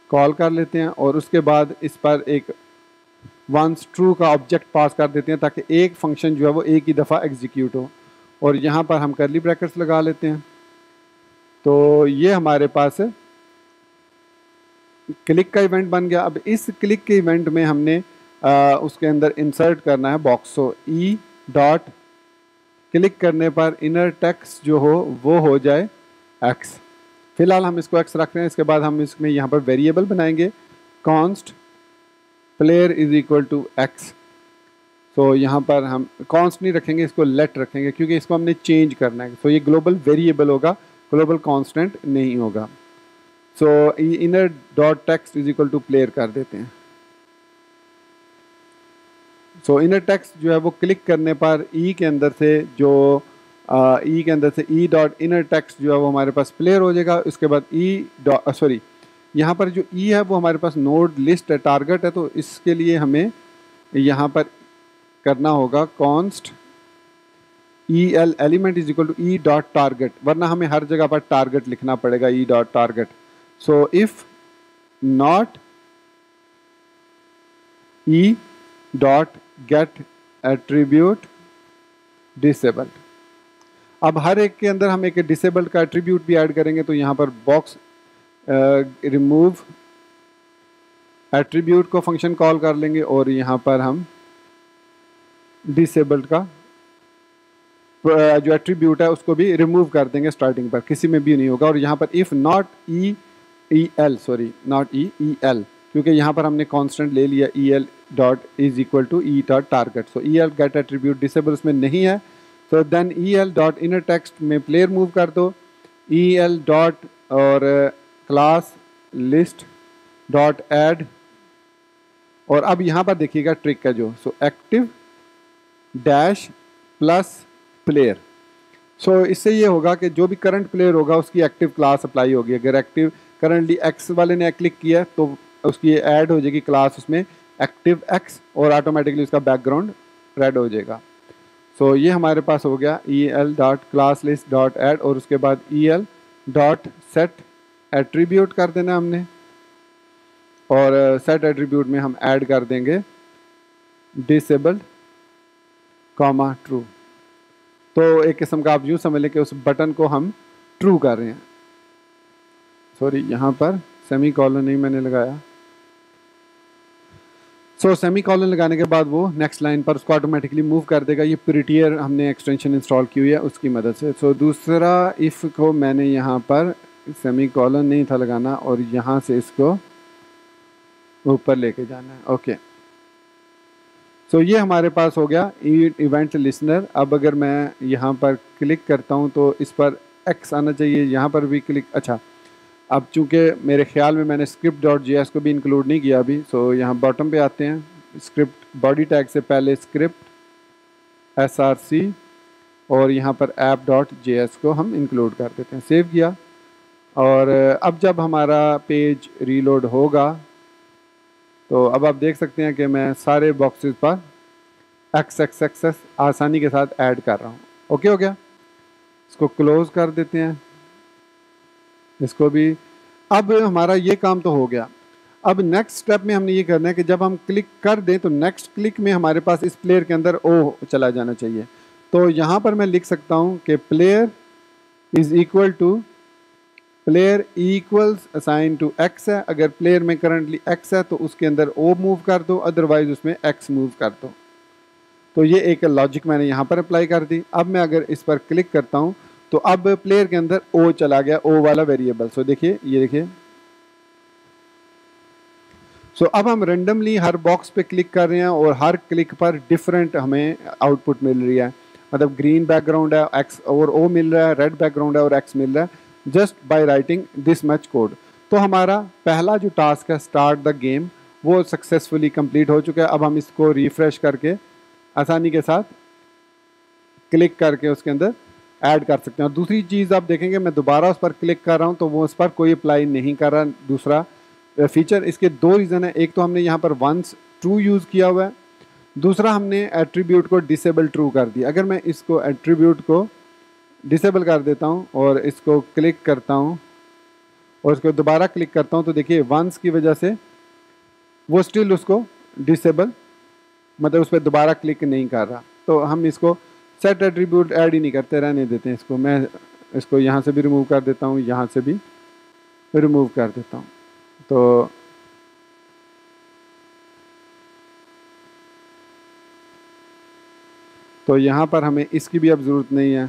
कॉल कर लेते हैं, और उसके बाद इस पर एक वंस ट्रू का ऑब्जेक्ट पास कर देते हैं, ताकि एक फंक्शन जो है वो एक ही दफ़ा एग्जीक्यूट हो, और यहाँ पर हम करली ब्रैकेट्स लगा लेते हैं। तो ये हमारे पास क्लिक का इवेंट बन गया। अब इस क्लिक के इवेंट में हमने उसके अंदर इंसर्ट करना है बॉक्स। सो ई डॉट क्लिक करने पर इनर टेक्स्ट जो वो हो जाए एक्स। फिलहाल हम इसको एक्स रख रहे हैं। इसके बाद हम इसमें यहाँ पर वेरिएबल बनाएंगे, const player is equal to X. So यहाँ पर हम कॉन्स्ट नहीं रखेंगे, इसको लेट रखेंगे, क्योंकि इसको हमने चेंज करना है। सो ये ग्लोबल वेरिएबल होगा, ग्लोबल कांस्टेंट नहीं होगा। So inner dot text is equal to player कर देते हैं। सो इनर टेक्स्ट जो है वो क्लिक करने पर ई के अंदर से ई डॉट इनर टेक्स्ट जो है वो हमारे पास प्लेयर हो जाएगा। उसके बाद यहाँ पर जो ई है वो हमारे पास नोड लिस्ट है, टारगेट है, तो इसके लिए हमें यहाँ पर करना होगा const e l element is equal to E dot target, वरना हमें हर जगह पर टारगेट लिखना पड़ेगा, e dot target. So if not e dot get attribute disabled. अब हर एक के अंदर हम एक डिसेबल्ड का एट्रीब्यूट भी ऐड करेंगे, तो यहाँ पर बॉक्स रिमूव एट्रीब्यूट को फंक्शन कॉल कर लेंगे, और यहाँ पर हम डिसेबल्ड का जो एट्रीब्यूट है उसको भी रिमूव कर देंगे, स्टार्टिंग पर किसी में भी नहीं होगा। और यहाँ पर if not not E L, क्योंकि यहाँ पर हमने कांस्टेंट ले लिया E L dot is equal to E dot target. So E L get attribute disable उसमें नहीं है, तो then E L dot inner text में प्लेयर मूव कर दो, ई एल डॉट और क्लास लिस्ट डॉट ऐड। और अब यहाँ पर देखिएगा ट्रिक है जो, so active dash plus player. So इससे ये होगा कि जो भी करंट प्लेयर होगा उसकी एक्टिव क्लास अप्लाई होगी। अगर एक्टिव करंटली एक्स वाले ने क्लिक किया तो उसकी ऐड हो जाएगी क्लास उसमें एक्टिव एक्स, और ऑटोमेटिकली उसका बैकग्राउंड रेड हो जाएगा। सो ये हमारे पास हो गया el.classList.add और उसके बाद el.set एट्रीब्यूट कर देना हमने, और सेट एट्रीब्यूट में हम ऐड कर देंगे डिसेबल्ड कॉमा ट्रू। तो एक किस्म का आप यूँ समझ लें कि उस बटन को हम ट्रू कर रहे हैं। सॉरी, यहाँ पर सेमी कॉलन नहीं मैंने लगाया। सेमी कॉलन लगाने के बाद वो नेक्स्ट लाइन पर उसको ऑटोमेटिकली मूव कर देगा। ये प्रिटियर हमने एक्सटेंशन इंस्टॉल की हुई है उसकी मदद से। दूसरा इफ़ को मैंने यहाँ पर सेमी कॉलन नहीं था लगाना और यहाँ से इसको ऊपर लेके जाना है। ओके, ये हमारे पास हो गया इवेंट लिसनर। अब अगर मैं यहाँ पर क्लिक करता हूँ तो इस पर एक्स आना चाहिए, यहाँ पर भी क्लिक। अच्छा, अब चूँकि मेरे ख्याल में मैंने script.js को भी इंक्लूड नहीं किया अभी, यहाँ बॉटम पे आते हैं। स्क्रिप्ट बॉडी टैग से पहले स्क्रिप्ट src और यहाँ पर app.js को हम इंक्लूड कर देते हैं। सेव किया और अब जब हमारा पेज रीलोड होगा तो अब आप देख सकते हैं कि मैं सारे बॉक्सेस पर XXXS आसानी के साथ ऐड कर रहा हूँ। ओके हो गया, इसको क्लोज कर देते हैं, इसको भी। अब हमारा ये काम तो हो गया। अब नेक्स्ट स्टेप में हमने ये करना है कि जब हम क्लिक कर दें तो नेक्स्ट क्लिक में हमारे पास इस प्लेयर के अंदर ओ चला जाना चाहिए। तो यहाँ पर मैं लिख सकता हूँ कि player is equal to player equals assign to X है। अगर प्लेयर में करंटली एक्स है तो उसके अंदर ओ मूव कर दो, अदरवाइज उसमें एक्स मूव कर दो। तो ये एक लॉजिक मैंने यहाँ पर अप्लाई कर दी। अब मैं अगर इस पर क्लिक करता हूँ तो अब प्लेयर के अंदर ओ चला गया, ओ वाला वेरिएबल। देखिए, ये देखिए। अब हम रेंडमली हर बॉक्स पे क्लिक कर रहे हैं और हर क्लिक पर डिफरेंट हमें आउटपुट मिल रही है। मतलब ग्रीन बैकग्राउंड है एक्स और ओ मिल रहा है, रेड बैकग्राउंड है और एक्स मिल रहा है, just by writing this much code. तो हमारा पहला जो टास्क है स्टार्ट द गेम वो सक्सेसफुली कंप्लीट हो चुका है। अब हम इसको रिफ्रेश करके आसानी के साथ क्लिक करके उसके अंदर ऐड कर सकते हैं। और दूसरी चीज़ आप देखेंगे मैं दोबारा उस पर क्लिक कर रहा हूँ तो वो उस पर कोई अप्लाई नहीं कर रहा। दूसरा फीचर, इसके दो रीज़न है। एक तो हमने यहाँ पर वंस ट्रू यूज़ किया हुआ है, दूसरा हमने एट्रीब्यूट को डिसेबल ट्रू कर दिया। अगर मैं इसको एट्रीब्यूट को डिसेबल कर देता हूँ और इसको क्लिक करता हूँ और इसको दोबारा क्लिक करता हूँ तो देखिए वंस की वजह से वो स्टिल उसको डिसेबल, मतलब उस पर दोबारा क्लिक नहीं कर रहा। तो हम इसको सेट एट्रीब्यूट ऐड ही नहीं करते, रहने देते हैं इसको। मैं इसको यहाँ से भी रिमूव कर देता हूँ, यहाँ से भी रिमूव कर देता हूँ। तो यहाँ पर हमें इसकी भी अब ज़रूरत नहीं है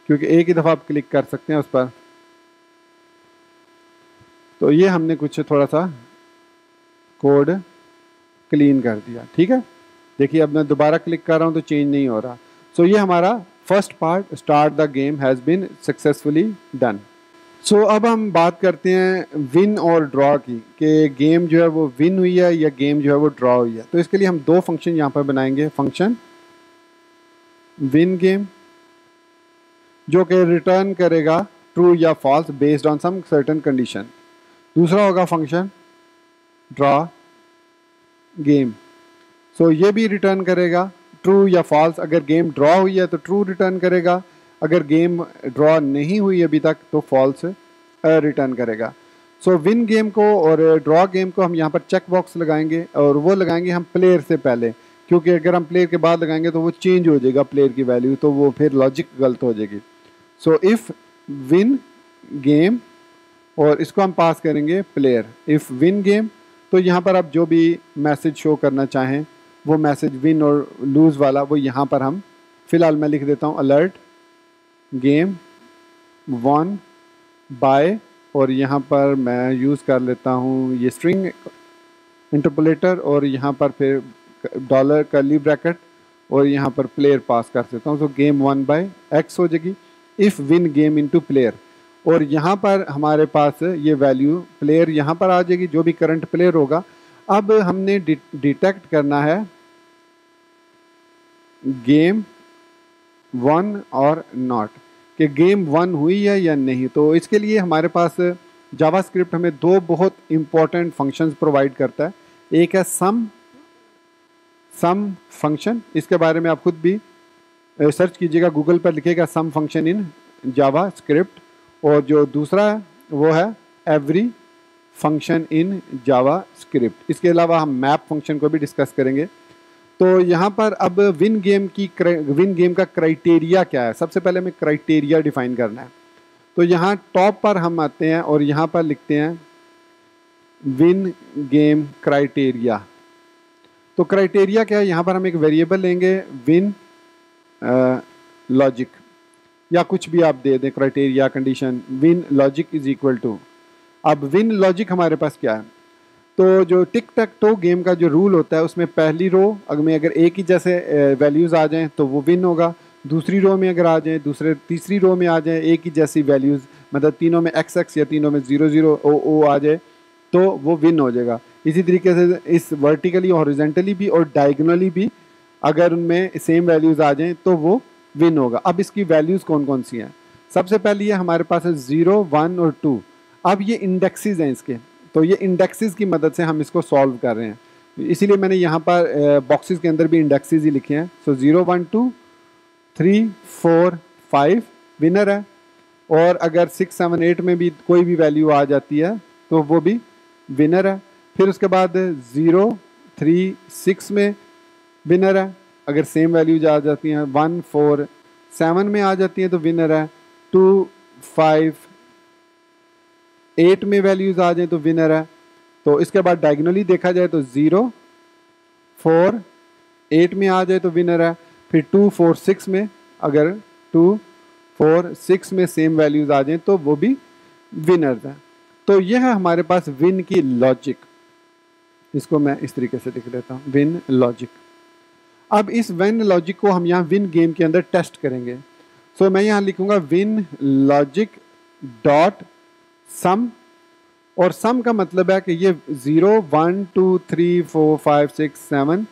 क्योंकि एक ही दफ़ा आप क्लिक कर सकते हैं उस पर। तो ये हमने कुछ थोड़ा सा कोड क्लीन कर दिया, ठीक है। देखिए अब मैं दोबारा क्लिक कर रहा हूँ तो चेंज नहीं हो रहा। ये हमारा first part start the game has been successfully done. अब हम बात करते हैं विन और ड्रॉ की, कि गेम जो है वो विन हुई है या गेम जो है वो ड्रॉ हुई है। तो इसके लिए हम दो फंक्शन यहाँ पर बनाएंगे। फंक्शन विन गेम जो कि रिटर्न करेगा ट्रू या false based on some certain condition. दूसरा होगा फंक्शन ड्रॉ गेम। ये भी रिटर्न करेगा ट्रू या फॉल्स। अगर गेम ड्रॉ हुई है तो ट्रू रिटर्न करेगा, अगर गेम ड्रॉ नहीं हुई अभी तक तो फॉल्स रिटर्न करेगा। विन गेम को और ड्रॉ गेम को हम यहाँ पर चेक बॉक्स लगाएंगे और वो लगाएंगे हम प्लेयर से पहले, क्योंकि अगर हम प्लेयर के बाद लगाएंगे तो वो चेंज हो जाएगा प्लेयर की वैल्यू, तो वो फिर लॉजिक गलत हो जाएगी। इफ़ विन गेम और इसको हम पास करेंगे प्लेयर। इफ़ विन गेम तो यहाँ पर आप जो भी मैसेज शो करना चाहें वो मैसेज विन और लूज़ वाला वो यहाँ पर हम फ़िलहाल मैं लिख देता हूँ अलर्ट गेम वन बाय, और यहाँ पर मैं यूज़ कर लेता हूँ ये स्ट्रिंग इंटरपोलेटर और यहाँ पर फिर डॉलर कर्ली ब्रैकेट और यहाँ पर प्लेयर पास कर देता हूँ। गेम वन बाय एक्स हो जाएगी if win game into player, और यहाँ पर हमारे पास ये वैल्यू प्लेयर यहाँ पर आ जाएगी, जो भी करंट प्लेयर होगा। अब हमने डिटेक्ट करना है गेम वन और नॉट, कि गेम वन हुई है या नहीं। तो इसके लिए हमारे पास जावास्क्रिप्ट हमें 2 बहुत इंपॉर्टेंट फंक्शंस प्रोवाइड करता है। एक है सम सम फंक्शन, इसके बारे में आप खुद भी सर्च कीजिएगा, गूगल पर लिखेगा सम फंक्शन इन जावा स्क्रिप्ट। और जो दूसरा है वो है every function in Java script. इसके अलावा हम मैप फंक्शन को भी डिस्कस करेंगे। तो यहाँ पर अब विन गेम का क्राइटेरिया क्या है, सबसे पहले हमें क्राइटेरिया डिफाइन करना है। तो यहाँ टॉप पर हम आते हैं और यहाँ पर लिखते हैं विन गेम क्राइटेरिया। तो क्राइटेरिया क्या है, यहाँ पर हम एक वेरिएबल लेंगे विन लॉजिक या कुछ भी आप दे दें, criteria condition win logic is equal to. अब विन लॉजिक हमारे पास क्या है, तो जो टिक टैक टो गेम का जो रूल होता है उसमें पहली रो अगर एक ही जैसे वैल्यूज़ आ जाएं तो वो विन होगा, दूसरी रो में अगर आ जाएं, तीसरी रो में आ जाएं एक ही जैसी वैल्यूज़, मतलब तीनों में एक्स एक्स या तीनों में 0 0 ओ ओ आ जाए तो वो विन हो जाएगा। इसी तरीके से इस वर्टिकली हॉरिजेंटली भी और डायगोनली भी अगर उनमें सेम वैल्यूज़ आ जाएं तो वो विन होगा। अब इसकी वैल्यूज़ कौन कौन सी हैं, सबसे पहले ये हमारे पास है 0 1 और 2। अब ये इंडेक्सेस हैं इसके, तो ये इंडेक्सेस की मदद से हम इसको सॉल्व कर रहे हैं, इसीलिए मैंने यहाँ पर बॉक्सेस के अंदर भी इंडेक्सेस ही लिखे हैं। सो 0 1 2 3 4 5 विनर है, और अगर 6 7 8 में भी कोई भी वैल्यू आ जाती है तो वो भी विनर है। फिर उसके बाद 0 3 6 में विनर है, अगर सेम वैल्यूज आ जाती हैं। 1 4 7 में आ जाती हैं तो विनर है। 2 5 8 में वैल्यूज आ जाए तो विनर है। तो इसके बाद डायगोनली देखा जाए तो 0 4 8 में आ जाए तो विनर है। फिर 2 4 6 में, अगर 2 4 6 में सेम वैल्यूज आ जाए तो वो भी विनर है। तो यह है हमारे पास विन की लॉजिक। इसको मैं इस तरीके से लिख देता हूँ, विन लॉजिक। अब इस विन लॉजिक को हम यहाँ विन गेम के अंदर टेस्ट करेंगे। सो मैं यहाँ लिखूंगा विन लॉजिक डॉट सम, और सम का मतलब है कि ये 0 1 2 3 4 5 6 7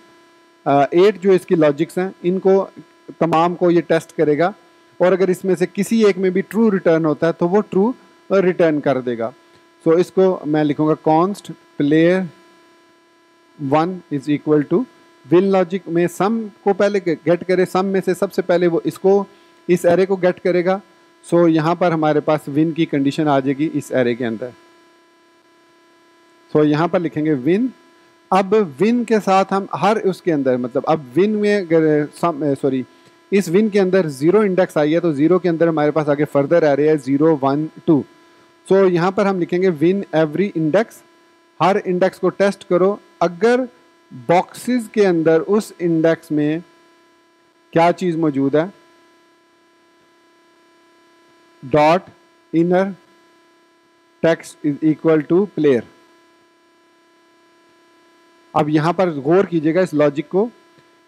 8 जो इसकी लॉजिक्स हैं इनको तमाम को ये टेस्ट करेगा, और अगर इसमें से किसी एक में भी ट्रू रिटर्न होता है तो वो ट्रू रिटर्न कर देगा। सो इसको मैं लिखूंगा const player 1 is equal to win logic में सम को पहले गेट करे, सम में से सबसे पहले वो इसको इस एरे को गेट करेगा। सो यहाँ पर हमारे पास विन की कंडीशन आ जाएगी इस एरे के अंदर। सो यहाँ पर लिखेंगे विन। अब विन के साथ हम हर उसके अंदर, मतलब अब विन में इस विन के अंदर 0 इंडेक्स आई है तो 0 के अंदर हमारे पास आगे फर्दर एरे है 0 1 2। सो यहाँ पर हम लिखेंगे विन एवरी इंडेक्स, हर इंडेक्स को टेस्ट करो, अगर बॉक्सेस के अंदर उस इंडेक्स में क्या चीज मौजूद है, dot inner text is equal to player. अब यहां पर गौर कीजिएगा इस लॉजिक को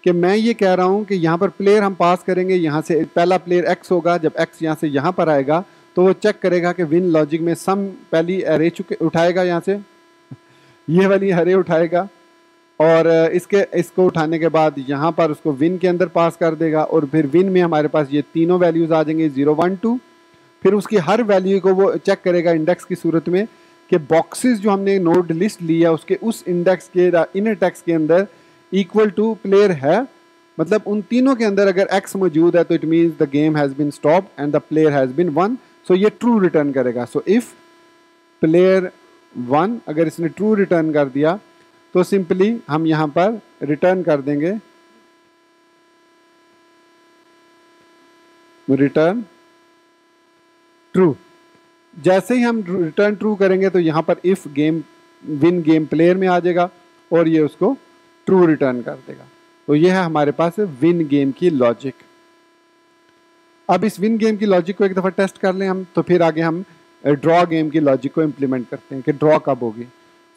कि मैं ये कह रहा हूं कि यहां पर प्लेयर हम पास करेंगे, यहां से पहला प्लेयर एक्स होगा, जब एक्स यहां से यहां पर आएगा तो वो चेक करेगा कि विन लॉजिक में सम पहली एरे उठाएगा, यहां से ये वाली एरे उठाएगा, और इसको उठाने के बाद यहाँ पर उसको विन के अंदर पास कर देगा, और फिर विन में हमारे पास ये तीनों वैल्यूज आ जाएंगे 0 1 2। फिर उसकी हर वैल्यू को वो चेक करेगा इंडेक्स की सूरत में कि बॉक्सेस जो हमने नोड लिस्ट लिया उसके उस इंडेक्स के इनर टेक्स्ट के अंदर इक्वल टू प्लेयर है, मतलब उन तीनों के अंदर अगर एक्स मौजूद है तो it means the game has been stopped and the player has been won. So ये ट्रू रिटर्न करेगा। सो इफ प्लेयर 1 अगर इसने ट्रू रिटर्न कर दिया तो सिंपली हम यहाँ पर रिटर्न कर देंगे रिटर्न ट्रू। जैसे ही हम रिटर्न ट्रू करेंगे तो यहाँ पर if game win game player में आ जाएगा और ये उसको ट्रू रिटर्न कर देगा। तो ये है हमारे पास विन गेम की लॉजिक। अब इस विन गेम की लॉजिक को एक दफ़ा टेस्ट कर लें हम, तो फिर आगे हम ड्रॉ गेम की लॉजिक को इम्प्लीमेंट करते हैं कि ड्रॉ कब होगी।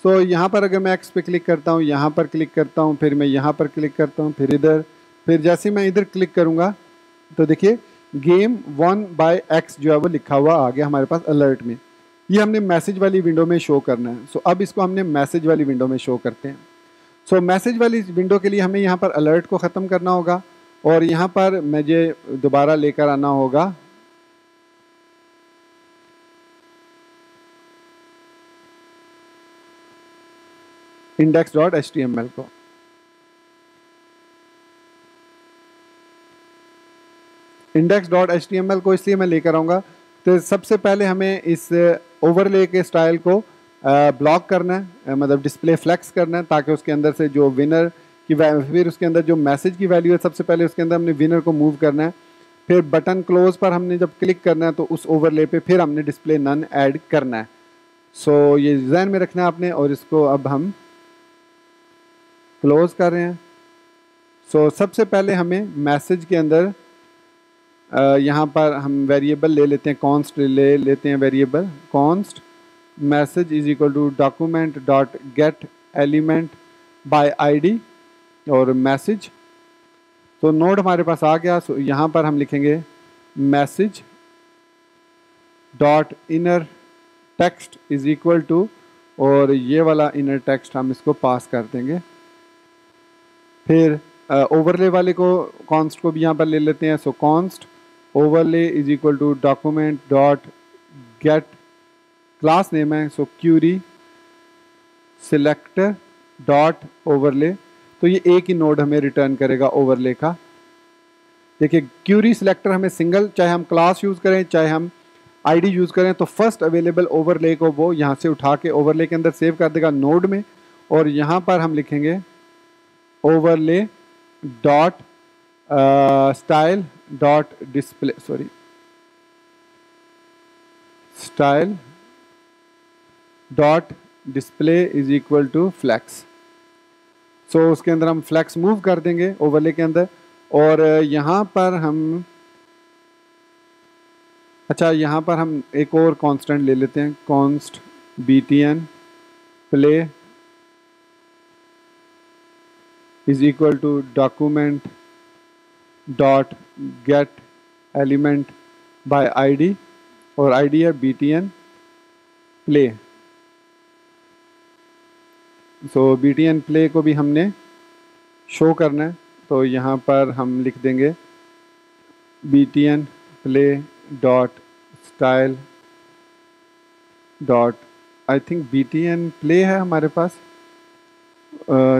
सो यहाँ पर अगर मैं एक्स पे क्लिक करता हूँ, यहाँ पर क्लिक करता हूँ, फिर मैं यहाँ पर क्लिक करता हूँ, फिर इधर, फिर जैसे मैं इधर क्लिक करूँगा तो देखिए गेम 1 बाय एक्स जो है वो लिखा हुआ आ गया हमारे पास अलर्ट में। ये हमने मैसेज वाली विंडो में शो करना है। सो अब इसको हमने मैसेज वाली विंडो में शो करते हैं। सो मैसेज वाली विंडो के लिए हमें यहाँ पर अलर्ट को ख़त्म करना होगा और यहाँ पर मुझे दोबारा लेकर आना होगा index.html को। Index dot H T M L को इसलिए मैं लेकर आऊँगा, तो सबसे पहले हमें इस ओवरले के स्टाइल को ब्लॉक करना है, मतलब डिस्प्ले फ्लेक्स करना है, ताकि उसके अंदर से जो विनर की फिर उसके अंदर जो मैसेज की वैल्यू है सबसे पहले उसके अंदर हमने विनर को मूव करना है। फिर बटन क्लोज पर हमने जब क्लिक करना है तो उस ओवरले पे फिर हमने डिस्प्ले नन ऐड करना है। सो ये डिज़ाइन में रखना है आपने, और इसको अब हम क्लोज कर रहे हैं। सो सबसे पहले हमें मैसेज के अंदर यहाँ पर हम वेरिएबल ले लेते हैं, कॉन्स्ट ले लेते हैं variable const message is equal to document dot get element by ID और मैसेज। तो नोड हमारे पास आ गया। सो यहाँ पर हम लिखेंगे message dot inner text is equal to, और ये वाला इनर टेक्स्ट हम इसको पास कर देंगे। फिर ओवरले वाले को कॉन्स्ट को भी यहाँ पर ले लेते हैं। So const overlay is equal to document dot get, class name है so query selector dot overlay. तो ये एक ही नोड हमें रिटर्न करेगा ओवरले का। देखिए क्यूरी सिलेक्टर हमें सिंगल, चाहे हम क्लास यूज़ करें चाहे हम आईडी यूज़ करें, तो फर्स्ट अवेलेबल ओवरले को वो यहाँ से उठा के ओवरले के अंदर सेव कर देगा नोड में। और यहाँ पर हम लिखेंगे overlay dot style dot display, sorry style dot display is equal to flex. So उसके अंदर हम फ्लैक्स मूव कर देंगे ओवरले के अंदर। और यहाँ पर हम, अच्छा यहाँ पर हम एक और कांस्टेंट ले लेते हैं, const btn play is equal to document dot get element by ID, और आईडी है btn play. So btn play को भी हमने शो करना है, तो यहाँ पर हम लिख देंगे btn play dot style dot, I think btn play है हमारे पास,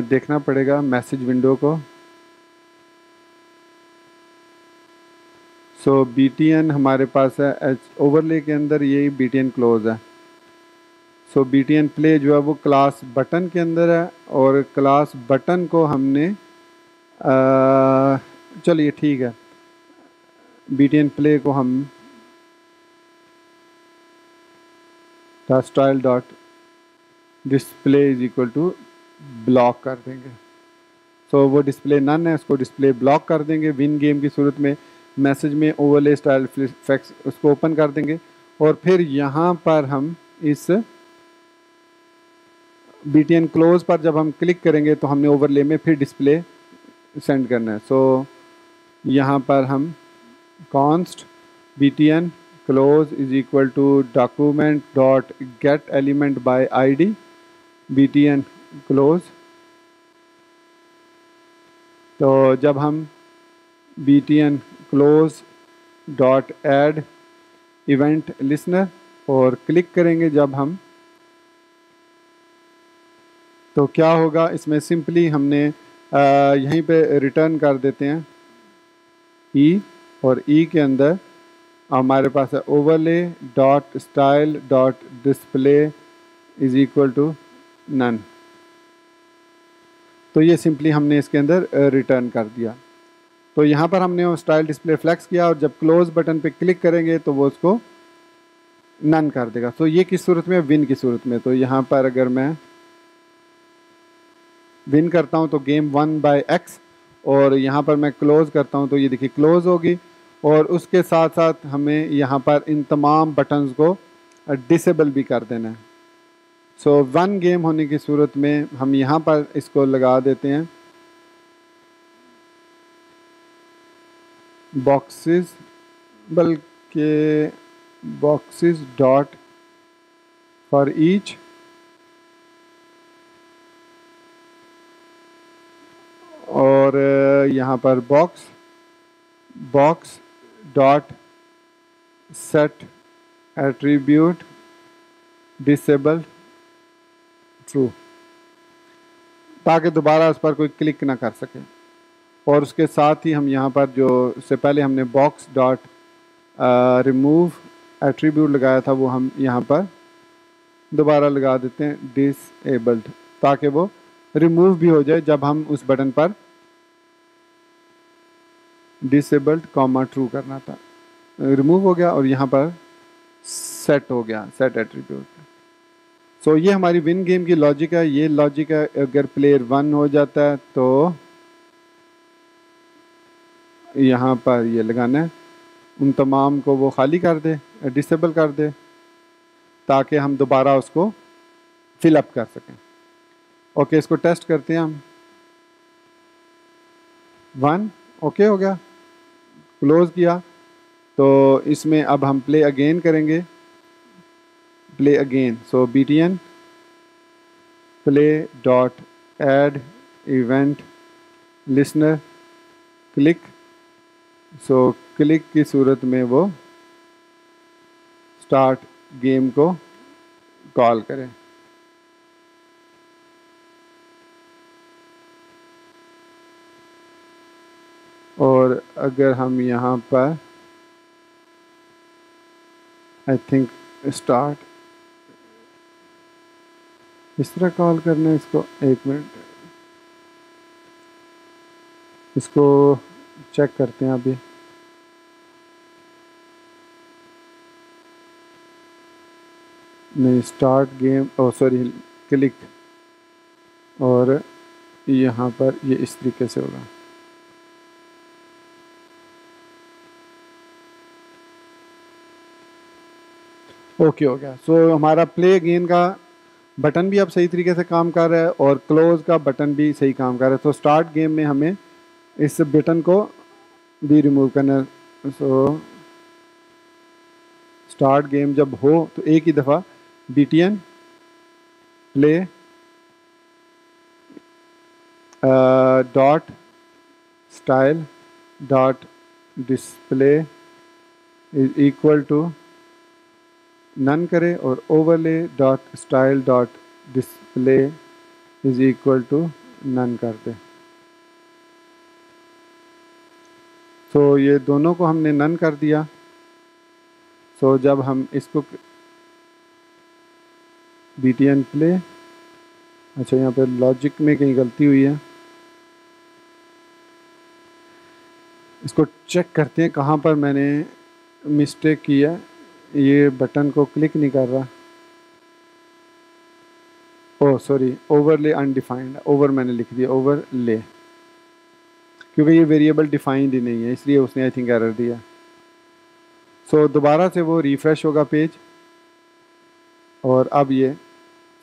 देखना पड़ेगा मैसेज विंडो को। सो btn हमारे पास है ओवरले के अंदर, यही btn क्लोज है। सो btn प्ले जो है वो क्लास बटन के अंदर है, और क्लास बटन को हमने चलिए ठीक है, btn प्ले को हम style dot display is equal to block कर देंगे। सो वो डिस्प्ले नन है, उसको डिस्प्ले ब्लॉक कर देंगे। विन गेम की सूरत में मैसेज में ओवरले स्टाइल फ्लेक्स उसको ओपन कर देंगे, और फिर यहाँ पर हम इस btn क्लोज पर जब हम क्लिक करेंगे तो हमने ओवरले में फिर डिस्प्ले सेंड करना है। सो यहाँ पर हम const btn close is equal to document dot get element by ID btn close. तो जब हम btn close dot add event listener और क्लिक करेंगे जब हम, तो क्या होगा इसमें, सिंपली हमने यहीं पे रिटर्न कर देते हैं ई, और ई के अंदर हमारे पास है overlay dot style dot display is equal to none. तो ये सिंपली हमने इसके अंदर रिटर्न कर दिया। तो यहाँ पर हमने वो स्टाइल डिस्प्ले फ्लैक्स किया, और जब क्लोज बटन पे क्लिक करेंगे तो वो उसको नन कर देगा। तो ये किस सूरत में, विन की सूरत में। तो यहाँ पर अगर मैं विन करता हूँ तो गेम 1/x, और यहाँ पर मैं क्लोज़ करता हूँ तो ये देखिए क्लोज़ होगी। और उसके साथ साथ हमें यहाँ पर इन तमाम बटन्स को डिसेबल भी कर देना है। सो 1 गेम होने की सूरत में हम यहाँ पर इसको लगा देते हैं बॉक्सेस, बल्कि बॉक्सेस डॉट फॉर ईच, और यहाँ पर box dot set attribute disable true, ताकि दोबारा उस पर कोई क्लिक ना कर सके। और उसके साथ ही हम यहाँ पर जो उससे पहले हमने बॉक्स डॉट रिमूव एट्रीब्यूट लगाया था वो हम यहाँ पर दोबारा लगा देते हैं डिसेबल्ड, ताकि वो रिमूव भी हो जाए जब हम उस बटन पर डिसेबल्ड कॉमा ट्रू करना था। रिमूव हो गया और यहाँ पर सेट हो गया, सेट एट्रीब्यूट। सो ये हमारी विन गेम की लॉजिक है। ये लॉजिक है, अगर प्लेयर 1 हो जाता है तो यहाँ पर ये लगाना है, उन तमाम को वो खाली कर दे, डिसेबल कर दे, ताकि हम दोबारा उसको फिलअप कर सकें। ओके, इसको टेस्ट करते हैं हम। 1 ओके हो गया, क्लोज किया। तो इसमें अब हम प्ले अगेन करेंगे, play again. So btn play dot add event listener click. So click की सूरत में वो स्टार्ट गेम को कॉल करें। और अगर हम यहाँ पर आई थिंक स्टार्ट इस तरह कॉल करना है इसको, 1 मिनट इसको चेक करते हैं अभी। नहीं, स्टार्ट गेम, ओ सॉरी, क्लिक, और यहाँ पर ये इस तरीके से होगा। ओके हो गया। सो हमारा प्ले अगेन का बटन भी अब सही तरीके से काम कर रहा है और क्लोज का बटन भी सही काम कर रहा है। तो स्टार्ट गेम में हमें इस बटन को भी रिमूव करना है। सो स्टार्ट गेम जब हो तो एक ही दफ़ा btn play dot style dot display is equal to none करे और overlay dot style dot display is equal to none कर दे। सो ये दोनों को हमने नन कर दिया। सो जब हम इसको btn प्ले, अच्छा यहाँ पे लॉजिक में कहीं गलती हुई है, इसको चेक करते हैं कहाँ पर मैंने मिस्टेक की है। ये बटन को क्लिक नहीं कर रहा, oh sorry, overlay undefined, over मैंने लिख दिया, ओवरले, क्योंकि ये वेरिएबल डिफाइंड ही नहीं है इसलिए उसने आई थिंक एरर दिया। सो दोबारा से वो रिफ़्रेश होगा पेज और अब ये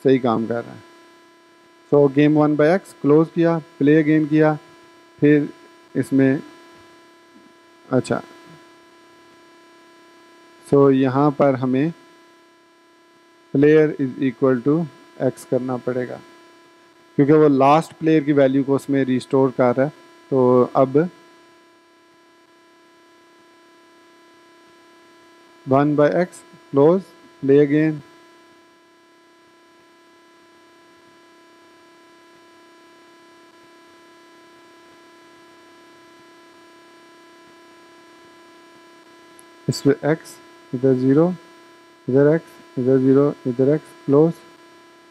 सही काम कर रहा है। सो गेम 1/x क्लोज किया, प्ले अगेन किया, फिर इसमें अच्छा, सो यहाँ पर हमें player is equal to x करना पड़ेगा क्योंकि वो लास्ट प्लेयर की वैल्यू को उसमें रिस्टोर कर रहा है। तो अब 1/x क्लोज, प्ले अगेन, इसमें x, इधर 0, इधर x, इधर 0, इधर x, क्लोज,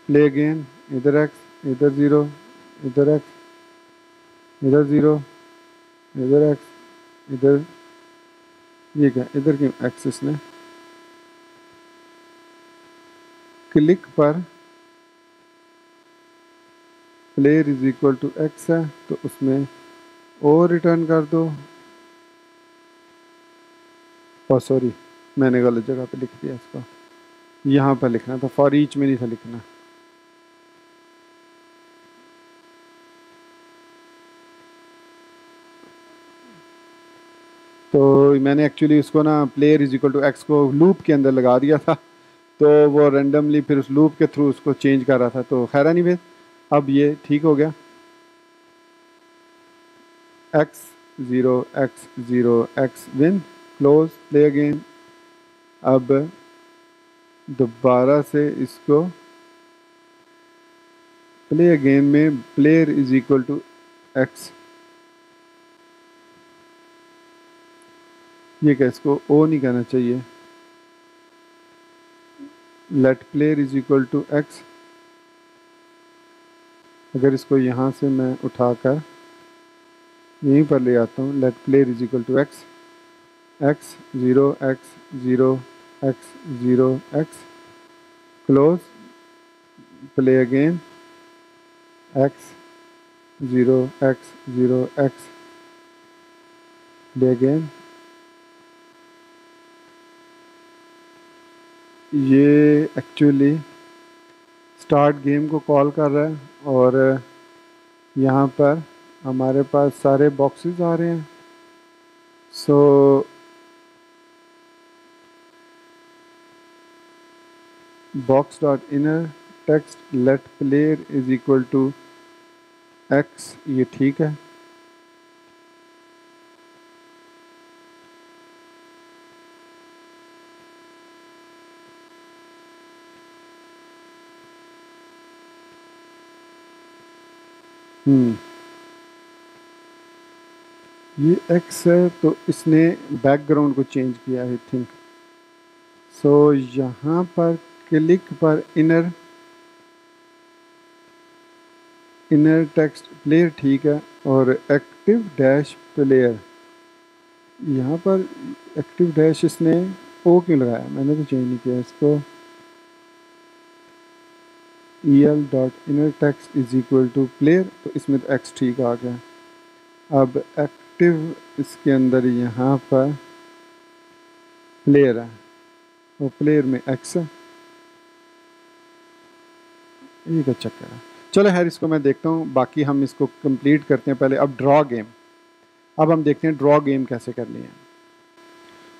प्ले अगेन, इधर x, इधर 0, इधर x, इधर 0, इधर x, इधर, ये क्या, इधर क्यों एक्सिस ने, क्लिक पर player is equal to x है तो उसमें ओ रिटर्न कर दो। और सॉरी, मैंने गलत जगह पे लिख दिया इसको, यहाँ पर लिखना था, फॉर ईच में नहीं था लिखना। तो मैंने एक्चुअली उसको ना player is equal to x को लूप के अंदर लगा दिया था, तो वो रेंडमली फिर उस लूप के थ्रू उसको चेंज कर रहा था। तो खैर नहीं फिर अब ये ठीक हो गया। x0 x0 x win, close, play again. अब दोबारा से इसको प्ले अगेन में player is equal to x ये क्या, इसको ओ नहीं कहना चाहिए, let player is equal to x. अगर इसको यहाँ से मैं उठाकर यहीं पर ले आता हूँ, let player is equal to x, x zero x zero x zero x, close, play again, x zero x zero x, play again. ये एक्चुअली स्टार्ट गेम को कॉल कर रहा है और यहाँ पर हमारे पास सारे बॉक्सेस आ रहे हैं। So box dot inner text let player is equal to x, ये ठीक है। ये एक्स है तो इसने बैकग्राउंड को चेंज किया आई थिंक। सो यहाँ पर क्लिक पर इनर टेक्स्ट प्लेयर ठीक है, और एक्टिव डैश प्लेयर, यहाँ पर एक्टिव डैश इसने ओ क्यों लगाया, मैंने तो चेंज नहीं किया इसको। EL dot inner text is equal to player, तो इसमें तो एक्स ठीक आ गया। अब एक्टिव इसके अंदर यहाँ पर प्लेयर है, और प्लेयर में एक्स है, एक अच्छा चक्कर है। चलो खैर इसको मैं देखता हूँ, बाकी हम इसको कंप्लीट करते हैं पहले। अब ड्रॉ गेम, अब हम देखते हैं ड्रॉ गेम कैसे करनी है।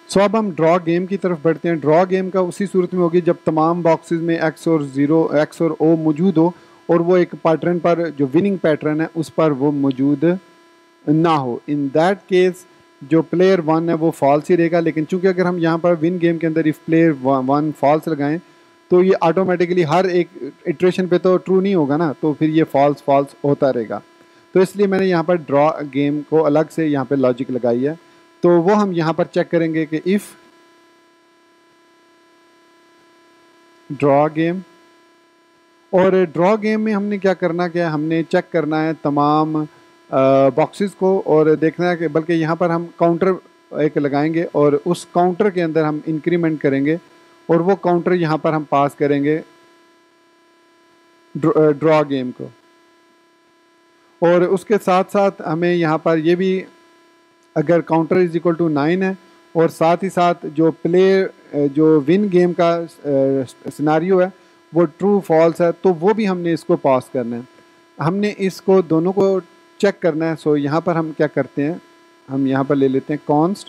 सो अब हम ड्रॉ गेम की तरफ बढ़ते हैं। ड्रॉ गेम का उसी सूरत में होगी जब तमाम बॉक्सेस में एक्स और ज़ीरो, एक्स और ओ मौजूद हो, और वो एक पैटर्न पर, जो विनिंग पैटर्न है उस पर वो मौजूद ना हो। इन दैट केस जो प्लेयर वन है वो फॉल्स ही रहेगा। लेकिन चूंकि अगर हम यहाँ पर विन गेम के अंदर इफ प्लेयर वन फॉल्स लगाएं तो ये ऑटोमेटिकली हर एक इटरेशन पे तो ट्रू नहीं होगा ना, तो फिर ये फॉल्स फॉल्स होता रहेगा। तो इसलिए मैंने यहाँ पर ड्रॉ गेम को अलग से यहाँ पे लॉजिक लगाई है। तो वो हम यहाँ पर चेक करेंगे कि इफ़ ड्रॉ गेम, और ड्रॉ गेम में हमने क्या करना, क्या हमने चेक करना है तमाम बॉक्सेस को, और देखना है कि बल्कि यहाँ पर हम काउंटर एक लगाएंगे और उस काउंटर के अंदर हम इंक्रीमेंट करेंगे, और वो काउंटर यहाँ पर हम पास करेंगे ड्रॉ गेम को। और उसके साथ साथ हमें यहाँ पर ये भी, अगर काउंटर इज इक्वल टू 9 है और साथ ही साथ जो प्ले जो विन गेम का सिनारियो है वो ट्रू फॉल्स है, तो वो भी हमने इसको पास करना है। हमने इसको दोनों को चेक करना है। सो यहाँ पर हम क्या करते हैं, हम यहाँ पर ले लेते हैं const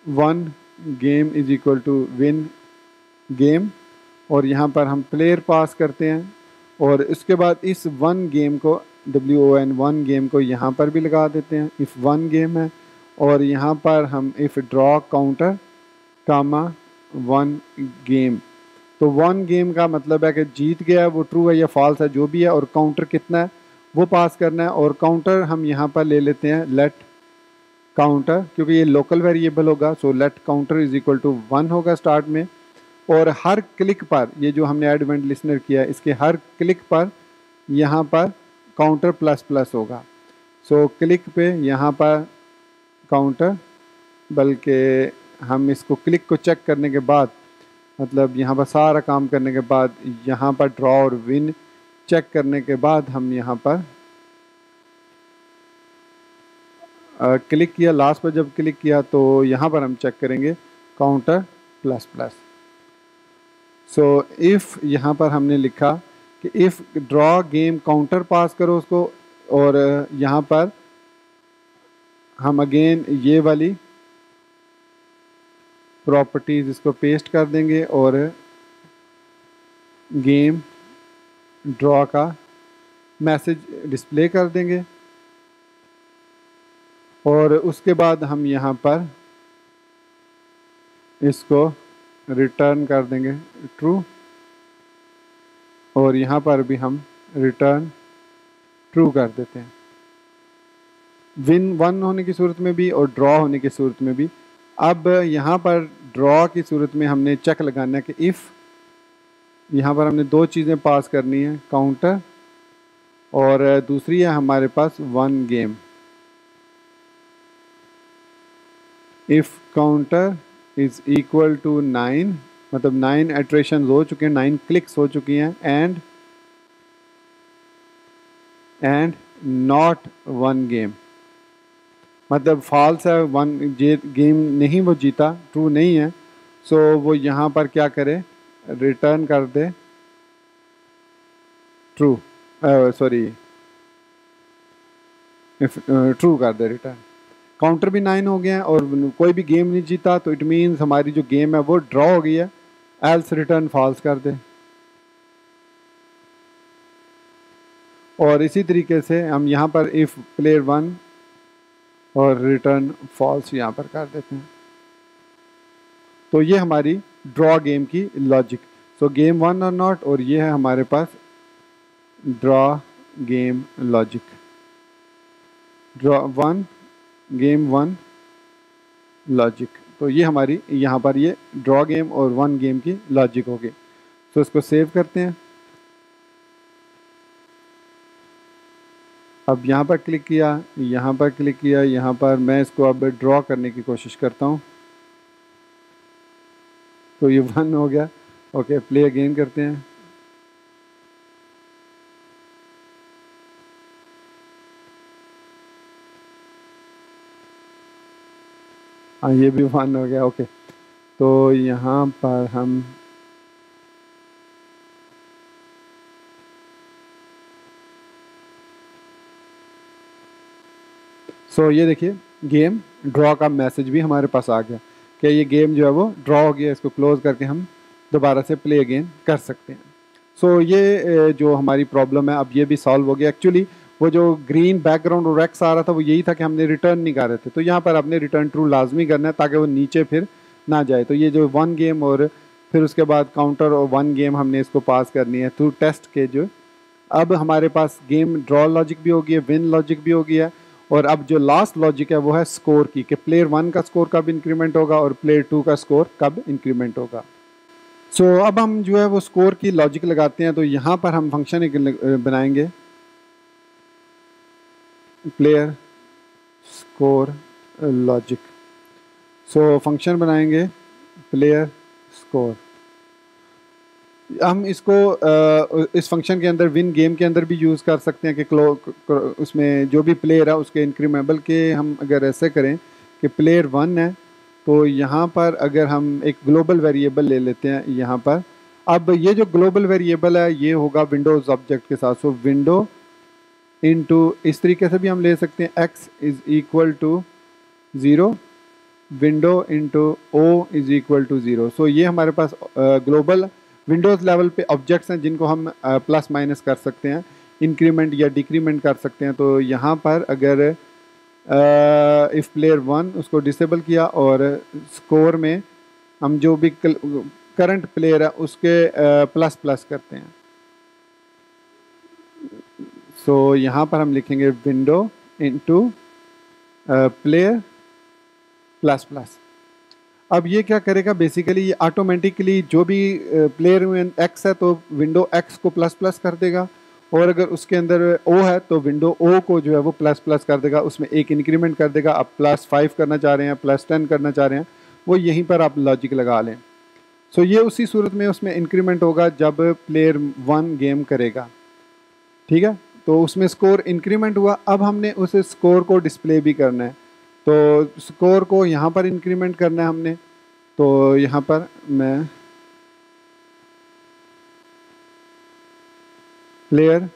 won game is equal to win game, और यहाँ पर हम प्लेयर पास करते हैं, और इसके बाद इस वन गेम को WON वन गेम को यहाँ पर भी लगा देते हैं, इफ़ वन गेम है, और यहाँ पर हम if draw counter comma won game. तो वन गेम का मतलब है कि जीत गया है, वो ट्रू है या फॉल्स है जो भी है, और काउंटर कितना है वो पास करना है। और काउंटर हम यहाँ पर ले लेते हैं लेट काउंटर, क्योंकि ये लोकल वेरिएबल होगा। So let counter is equal to 1 होगा स्टार्ट में, और हर क्लिक पर, ये जो हमने ऐड इवेंट लिस्नर किया है इसके हर क्लिक पर यहाँ पर काउंटर प्लस प्लस होगा। सो क्लिक पे यहाँ पर काउंटर, बल्कि हम इसको क्लिक को चेक करने के बाद, मतलब यहाँ पर सारा काम करने के बाद, यहाँ पर ड्रॉ और विन चेक करने के बाद हम यहाँ पर क्लिक किया, लास्ट पर जब क्लिक किया तो यहाँ पर हम चेक करेंगे counter plus plus. So if यहाँ पर हमने लिखा कि इफ़ ड्रॉ गेम काउंटर पास करो उसको, और यहाँ पर हम अगेन ये वाली प्रॉपर्टीज़ इसको पेस्ट कर देंगे, और गेम ड्रॉ का मैसेज डिस्प्ले कर देंगे, और उसके बाद हम यहाँ पर इसको रिटर्न कर देंगे ट्रू, और यहाँ पर भी हम रिटर्न ट्रू कर देते हैं। विन वन होने की सूरत में भी और ड्रॉ होने की सूरत में भी अब यहाँ पर ड्रॉ की सूरत में हमने चेक लगाना है कि इफ़, यहाँ पर हमने दो चीज़ें पास करनी है, काउंटर और दूसरी है हमारे पास won game. If counter is equal to 9, मतलब 9 इटरेशन हो चुके हैं, 9 क्लिक्स हो चुकी हैं, एंड नॉट वन गेम, मतलब फॉल्स है, वन गेम नहीं वो जीता, ट्रू नहीं है। सो वो यहाँ पर क्या करे, रिटर्न कर दे ट्रू, सॉरी ट्रू कर दे रिटर्न। काउंटर भी 9 हो गया है और कोई भी गेम नहीं जीता, तो इट मीन्स हमारी जो गेम है वो ड्रॉ हो गई है। एल्स रिटर्न फॉल्स कर दे। और इसी तरीके से हम यहाँ पर इफ़ प्लेयर 1 और रिटर्न फॉल्स यहाँ पर कर देते हैं। तो ये हमारी ड्रॉ गेम की लॉजिक। सो गेम 1 और नॉट, और ये है हमारे पास draw game logic. Draw 1 game 1 logic. तो ये हमारी यहाँ पर ये ड्रॉ गेम और वन गेम की लॉजिक होगी। तो इसको सेव करते हैं। अब यहाँ पर क्लिक किया, यहाँ पर क्लिक किया, यहाँ पर मैं इसको अब ड्रॉ करने की कोशिश करता हूँ। तो ये 1 हो गया। ओके, प्ले अगेन करते हैं। हाँ, ये भी 1 हो गया। ओके, तो यहाँ पर हम ये देखिए गेम ड्रॉ का मैसेज भी हमारे पास आ गया कि ये गेम जो है वो ड्रॉ हो गया। इसको क्लोज करके हम दोबारा से प्ले अगेन कर सकते हैं। ये जो हमारी प्रॉब्लम है अब ये भी सॉल्व हो गया। एक्चुअली वो जो ग्रीन बैकग्राउंड और एक्स आ रहा था वो यही था कि हमने रिटर्न नहीं कर रहे थे। तो यहाँ पर आपने रिटर्न ट्रू लाजमी करना है ताकि वो नीचे फिर ना जाए। तो ये जो वन गेम और फिर उसके बाद काउंटर और वन गेम हमने इसको पास करनी है थ्रू टेस्ट के। जो अब हमारे पास गेम ड्रॉ लॉजिक भी हो गई है, विन लॉजिक भी हो गया है, और अब जो लास्ट लॉजिक है वो है स्कोर की, कि प्लेयर 1 का स्कोर कब इंक्रीमेंट होगा और प्लेयर 2 का स्कोर कब इंक्रीमेंट होगा। अब हम जो है वो स्कोर की लॉजिक लगाते हैं। तो यहाँ पर हम फंक्शन एक बनाएंगे, प्लेयर स्कोर लॉजिक। फंक्शन बनाएंगे प्लेयर स्कोर। हम इसको इस फंक्शन के अंदर विन गेम के अंदर भी यूज़ कर सकते हैं कि उसमें जो भी प्लेयर है उसके इंक्रीमेबल के हम अगर ऐसे करें कि प्लेयर 1 है, तो यहाँ पर अगर हम एक ग्लोबल वेरिएबल ले लेते हैं यहाँ पर। अब ये जो ग्लोबल वेरिएबल है ये होगा विंडोज़ ऑब्जेक्ट के साथ। विंडो इनटू, इस तरीके से भी हम ले सकते हैं, x is equal to 0, window into O is equal to 0। ये हमारे पास ग्लोबल विंडोज़ लेवल पे ऑब्जेक्ट्स हैं जिनको हम प्लस माइनस कर सकते हैं, इंक्रीमेंट या डिक्रीमेंट कर सकते हैं। तो यहाँ पर अगर इफ़ प्लेयर 1 उसको डिसेबल किया और स्कोर में हम जो भी करंट प्लेयर है उसके प्लस प्लस करते हैं। यहाँ पर हम लिखेंगे window into player plus plus. अब ये क्या करेगा, बेसिकली ये ऑटोमेटिकली जो भी प्लेयर में एक्स है तो विंडो एक्स को प्लस प्लस कर देगा, और अगर उसके अंदर ओ है तो विंडो ओ को जो है वो प्लस प्लस कर देगा, उसमें एक इंक्रीमेंट कर देगा। आप +5 करना चाह रहे हैं, +10 करना चाह रहे हैं, वो यहीं पर आप लॉजिक लगा लें। ये उसी सूरत में उसमें इंक्रीमेंट होगा जब प्लेयर 1 गेम करेगा, ठीक है। तो उसमें स्कोर इंक्रीमेंट हुआ। अब हमने उस स्कोर को डिस्प्ले भी करना है, तो स्कोर को यहाँ पर इंक्रीमेंट करना है हमने। तो यहाँ पर मैं प्लेयर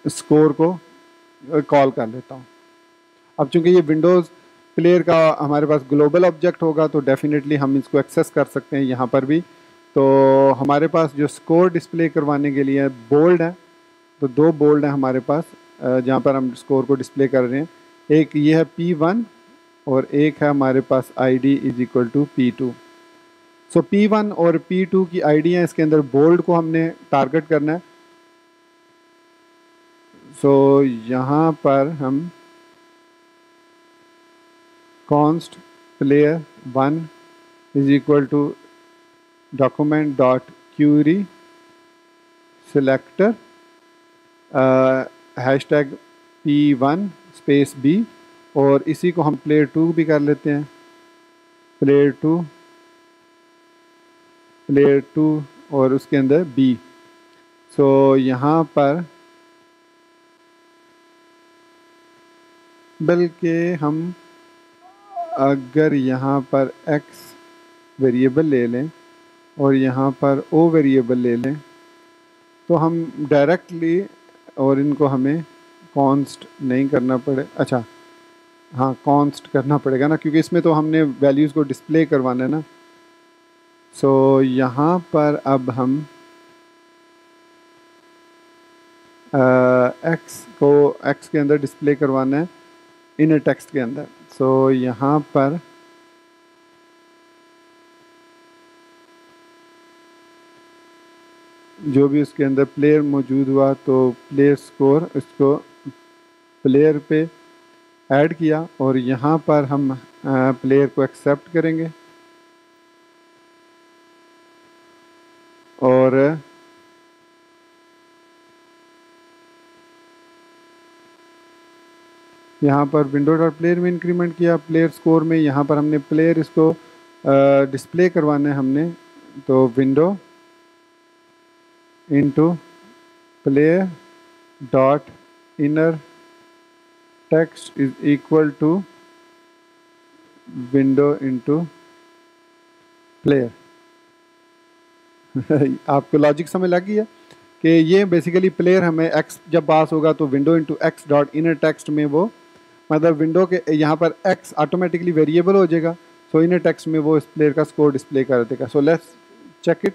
स्कोर को कॉल कर लेता हूँ। अब चूंकि ये विंडोज़ प्लेयर का हमारे पास ग्लोबल ऑब्जेक्ट होगा तो डेफिनेटली हम इसको एक्सेस कर सकते हैं यहाँ पर भी। तो हमारे पास जो स्कोर डिस्प्ले करवाने के लिए बोल्ड है, तो 2 बोल्ड है हमारे पास जहाँ पर हम स्कोर को डिस्प्ले कर रहे हैं। एक ये है P1 और एक है हमारे पास ID is equal to P2। P1 और P2 की ID है, इसके अंदर बोल्ड को हमने टारगेट करना है। यहाँ पर हम const player 1 is equal to document dot query selector hashtag p1 space b, और इसी को हम player 2 भी कर लेते हैं, player 2 और उसके अंदर b। सो यहाँ पर बल्कि हम अगर यहाँ पर x वेरिएबल ले लें और यहाँ पर o वेरिएबल ले लें तो हम डायरेक्टली, और इनको हमें कॉन्स्ट नहीं करना पड़े, अच्छा हाँ कॉन्स्ट करना पड़ेगा ना, क्योंकि इसमें तो हमने वैल्यूज़ को डिस्प्ले करवाना है ना। सो यहाँ पर अब हम एक्स के अंदर डिस्प्ले करवाना है इनर टेक्स्ट के अंदर। सो यहाँ पर जो भी उसके अंदर प्लेयर मौजूद हुआ तो प्लेयर स्कोर इसको प्लेयर पे ऐड किया, और यहाँ पर हम प्लेयर को एक्सेप्ट करेंगे और यहाँ पर विंडो डॉट प्लेयर में इंक्रीमेंट किया प्लेयर स्कोर में। यहाँ पर हमने प्लेयर इसको डिस्प्ले करवाना है हमने, तो window into player dot inner text is equal to window into player. आपको लॉजिक समझ लग गई है कि ये बेसिकली प्लेयर हमें एक्स जब पास होगा तो window into x dot inner text में वो मतलब विंडो के यहाँ पर एक्स ऑटोमेटिकली वेरिएबल हो जाएगा। सो इनर टेक्स्ट में वो इस प्लेयर का स्कोर डिस्प्ले कर देगा। So let's check it.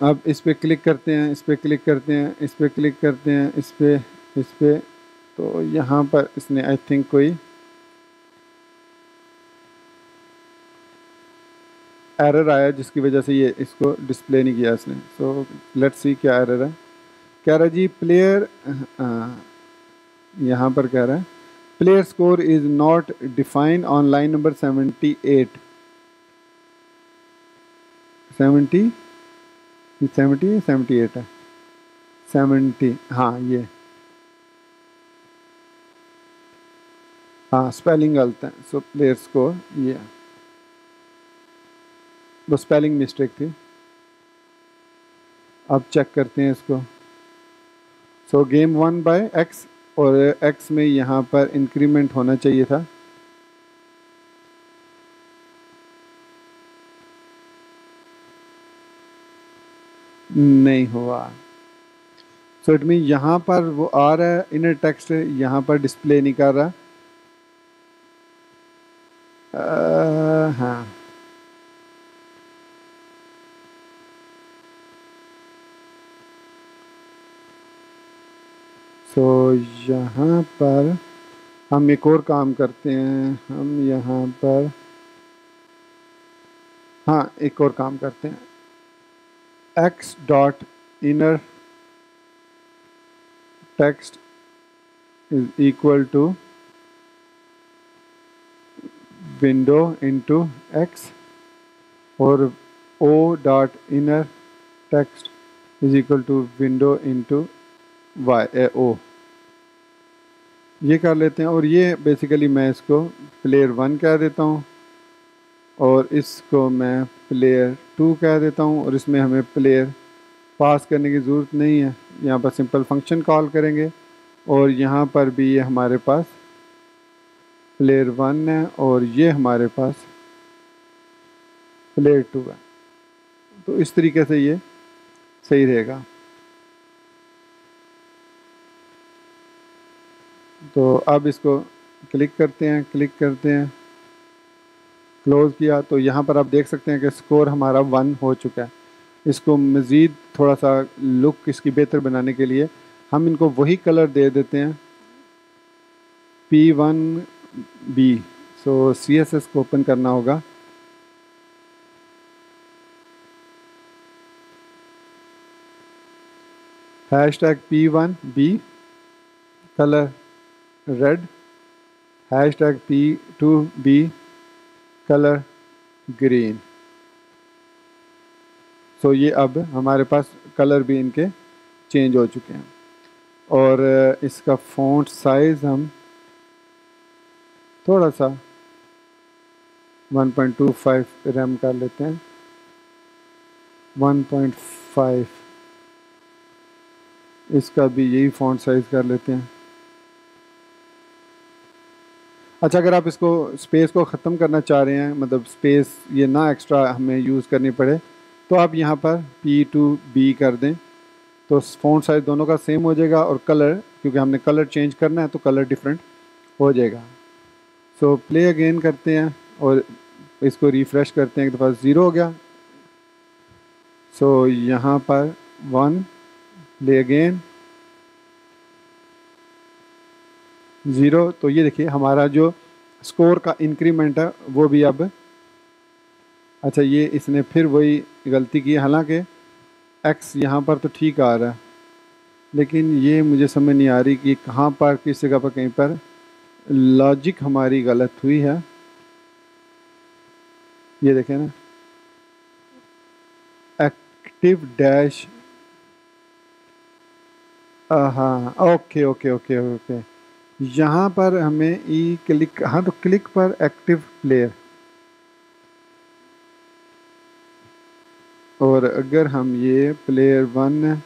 अब इस पर क्लिक करते हैं, इस पर क्लिक करते हैं, इस पर क्लिक करते हैं, इस पे तो यहाँ पर इसने आई थिंक कोई एरर आया जिसकी वजह से ये इसको डिस्प्ले नहीं किया इसने। सो लेट्स सी क्या एरर है। कह रहा है जी प्लेयर, यहाँ पर कह रहा है player score is not defined on line number 78 78 है 70, हाँ ये हाँ स्पेलिंग गलत है। सो प्लेयर स्कोर ये वो स्पेलिंग मिस्टेक थी। अब चेक करते हैं इसको। सो गेम 1 बाय एक्स, और एक्स में यहाँ पर इंक्रीमेंट होना चाहिए था। नहीं हुआ। सो इट मीन यहाँ पर वो आ रहा है इनर टेक्स्ट, यहाँ पर डिस्प्ले नहीं कर रहा। हाँ सो यहाँ पर हम एक और काम करते हैं, हम यहाँ पर हाँ एक और काम करते हैं। X dot inner text is equal to window into X, और O dot inner text is equal to window into Y O, ये कर लेते हैं। और ये बेसिकली मैं इसको प्लेयर 1 कह देता हूँ और इसको मैं प्लेयर 2 कह देता हूँ, और इसमें हमें प्लेयर पास करने की ज़रूरत नहीं है। यहाँ पर सिंपल फंक्शन कॉल करेंगे, और यहाँ पर भी ये हमारे पास प्लेयर 1 है और ये हमारे पास प्लेयर 2 है। तो इस तरीके से ये सही रहेगा। तो अब इसको क्लिक करते हैं, क्लोज़ किया, तो यहाँ पर आप देख सकते हैं कि स्कोर हमारा 1 हो चुका है। इसको मज़ीद थोड़ा सा लुक इसकी बेहतर बनाने के लिए हम इनको वही कलर दे देते हैं P1B। सो CSS को ओपन करना होगा, hashtag P1B colour red, hashtag P2B colour green. So ये अब हमारे पास कलर भी इनके चेंज हो चुके हैं। और इसका फ़ॉन्ट साइज़ हम थोड़ा सा 1.25 रैम कर लेते हैं, 1.5 इसका भी यही फ़ॉन्ट साइज़ कर लेते हैं। अच्छा, अगर आप इसको स्पेस को ख़त्म करना चाह रहे हैं, मतलब स्पेस ये ना एक्स्ट्रा हमें यूज़ करनी पड़े, तो आप यहाँ पर P2B कर दें तो फ़ॉन्ट साइज़ दोनों का सेम हो जाएगा और कलर, क्योंकि हमने कलर चेंज करना है तो कलर डिफरेंट हो जाएगा। सो प्ले अगेन करते हैं और इसको रिफ़्रेश करते हैं, एक दफ़ा 0 हो गया। सो यहाँ पर 1, प्ले अगेन 0। तो ये देखिए हमारा जो स्कोर का इंक्रीमेंट है वो भी अब, अच्छा ये इसने फिर वही गलती की, हालांकि एक्स यहाँ पर तो ठीक आ रहा है, लेकिन ये मुझे समझ नहीं आ रही कि कहाँ पर किस जगह पर कहीं पर लॉजिक हमारी गलत हुई है। ये देखें ना, एक्टिव डैश, हाँ ओके ओके ओके ओके, यहाँ पर हमें ई क्लिक, हाँ तो क्लिक पर एक्टिव प्लेयर, और अगर हम ये प्लेयर 1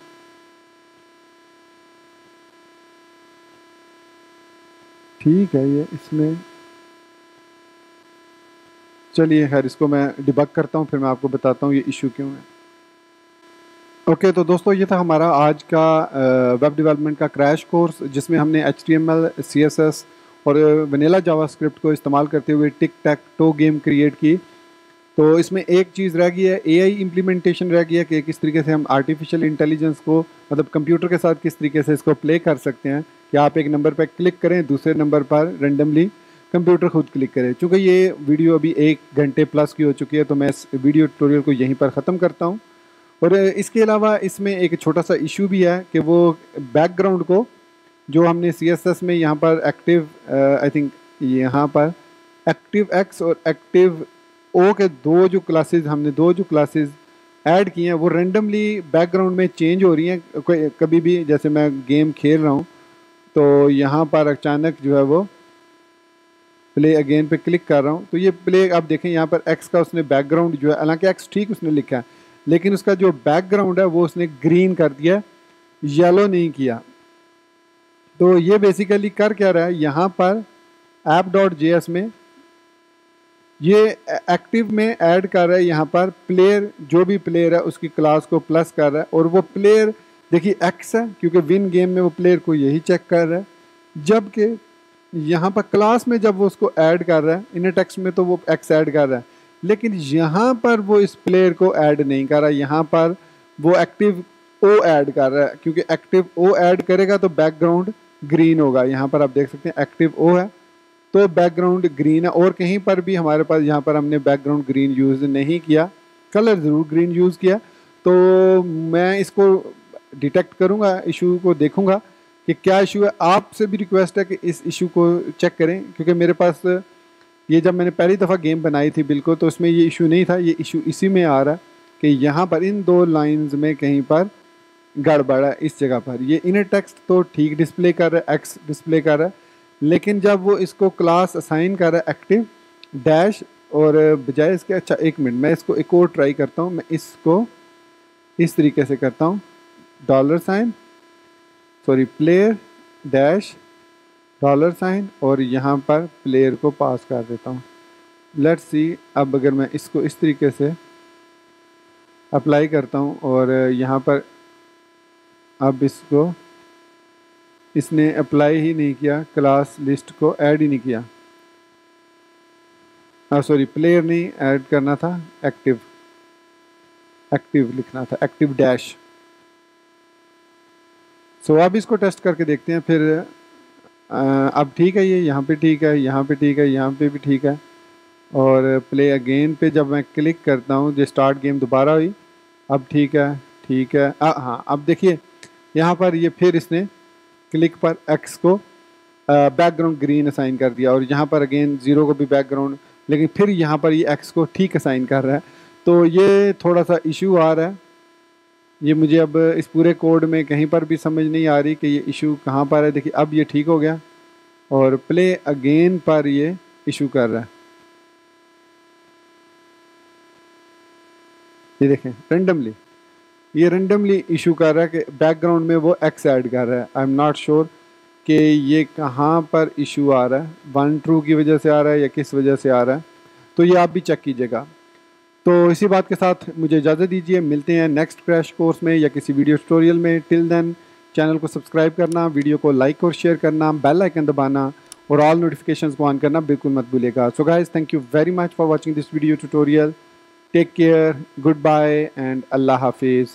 ठीक है, ये इसमें चलिए खैर इसको मैं डिबग करता हूँ, फिर मैं आपको बताता हूँ ये इशू क्यों है। ओके तो दोस्तों ये था हमारा आज का वेब डेवलपमेंट का क्रैश कोर्स, जिसमें हमने HTML, CSS और वनीला जावास्क्रिप्ट को इस्तेमाल करते हुए टिक टैक टो गेम क्रिएट की। तो इसमें एक चीज़ रह गई है, AI इम्प्लीमेंटेशन रह गई है कि किस तरीके से हम आर्टिफिशियल इंटेलिजेंस को, मतलब कंप्यूटर के साथ किस तरीके से इसको प्ले कर सकते हैं कि आप एक नंबर पर क्लिक करें, दूसरे नंबर पर रेंडमली कंप्यूटर खुद क्लिक करे। चूँकि ये वीडियो अभी 1 घंटे प्लस की हो चुकी है, तो मैं इस वीडियो ट्यूटोरियल को यहीं पर ख़त्म करता हूँ। और इसके अलावा इसमें एक छोटा सा इशू भी है कि वो बैकग्राउंड को जो हमने CSS में यहाँ पर एक्टिव, आई थिंक यहाँ पर एक्टिव एक्स और एक्टिव ओ के दो जो क्लासेस ऐड किए हैं, वो रेंडमली बैकग्राउंड में चेंज हो रही हैं। कभी भी जैसे मैं गेम खेल रहा हूँ तो यहाँ पर अचानक जो है वो प्ले अगेन पे क्लिक कर रहा हूँ तो ये प्ले, आप देखें यहाँ पर एक्स का उसने बैकग्राउंड जो है, हालांकि एक्स ठीक उसने लिखा है, लेकिन उसका जो बैकग्राउंड है वो उसने ग्रीन कर दिया, येलो नहीं किया। तो ये बेसिकली कर क्या रहा है, यहाँ पर app.js में ये एक्टिव में ऐड कर रहा है, यहाँ पर प्लेयर, जो भी प्लेयर है उसकी क्लास को प्लस कर रहा है, और वो प्लेयर देखिए एक्स है, क्योंकि विन गेम में वो प्लेयर को यही चेक कर रहा है, जबकि यहाँ पर क्लास में जब वो उसको ऐड कर रहा है, इनर टेक्स्ट में तो वो एक्स ऐड कर रहा है, लेकिन यहाँ पर वो इस प्लेयर को ऐड नहीं कर रहा, यहाँ पर वो एक्टिव ओ ऐड कर रहा है, क्योंकि एक्टिव ओ ऐड करेगा तो बैकग्राउंड ग्रीन होगा। यहाँ पर आप देख सकते हैं एक्टिव ओ है तो बैकग्राउंड ग्रीन है, और कहीं पर भी हमारे पास यहाँ पर हमने बैकग्राउंड ग्रीन यूज़ नहीं किया, कलर ज़रूर ग्रीन यूज़ किया। तो मैं इसको डिटेक्ट करूँगा, इशू को देखूँगा कि क्या इशू है। आपसे भी रिक्वेस्ट है कि इस इशू को चेक करें, क्योंकि मेरे पास ये जब मैंने पहली दफ़ा गेम बनाई थी बिल्कुल, तो उसमें ये इशू नहीं था, ये इशू इसी में आ रहा है कि यहाँ पर इन 2 लाइंस में कहीं पर गड़बड़ है। इस जगह पर ये इनर टेक्स्ट तो ठीक डिस्प्ले कर रहा है, एक्स डिस्प्ले कर रहा है, लेकिन जब वो इसको क्लास असाइन कर रहा है एक्टिव डैश, और बजाय इसके, अच्छा एक मिनट मैं इसको एक और ट्राई करता हूँ, मैं इसको इस तरीके से करता हूँ, $, सॉरी प्लेयर डैश $, और यहाँ पर प्लेयर को पास कर देता हूँ। लेट्स सी, अब अगर मैं इसको इस तरीके से अप्लाई करता हूँ और यहाँ पर अब इसको इसने अप्लाई ही नहीं किया, क्लास लिस्ट को ऐड ही नहीं किया, सॉरी प्लेयर नहीं ऐड करना था, एक्टिव लिखना था, एक्टिव डैश। सो अब इसको टेस्ट करके देखते हैं फिर। अब ठीक है, ये यहाँ पे ठीक है, यहाँ पे ठीक है, यहाँ पे भी ठीक है, और प्ले अगेन पे जब मैं क्लिक करता हूँ, जो स्टार्ट गेम दोबारा हुई, अब ठीक है, हाँ अब देखिए यहाँ पर ये फिर इसने क्लिक पर एक्स को बैकग्राउंड ग्रीन असाइन कर दिया, और यहाँ पर अगेन 0 को भी बैकग्राउंड, लेकिन फिर यहाँ पर ये एक्स को ठीक असाइन कर रहा है। तो ये थोड़ा सा इशू आ रहा है। ये मुझे अब इस पूरे कोड में कहीं पर भी समझ नहीं आ रही कि ये इशू कहाँ पर है। देखिए अब ये ठीक हो गया, और प्ले अगेन पर ये इशू कर रहा है। ये देखें रेंडमली इशू कर रहा है कि बैकग्राउंड में वो एक्स ऐड कर रहा है। आई एम नॉट श्योर कि ये कहाँ पर इशू आ रहा है, 1 ट्रू की वजह से आ रहा है या किस वजह से आ रहा है। तो ये आप भी चेक कीजिएगा। तो इसी बात के साथ मुझे इजाज़त दीजिए, मिलते हैं नेक्स्ट क्रैश कोर्स में या किसी वीडियो ट्यूटोरियल में। टिल देन चैनल को सब्सक्राइब करना, वीडियो को लाइक और शेयर करना, बेल आइकन दबाना और ऑल नोटिफिकेशंस को ऑन करना बिल्कुल मत भूलिएगा। So guys, thank you very much for watching this video tutorial. Take care, goodbye and अल्लाह हाफिज़।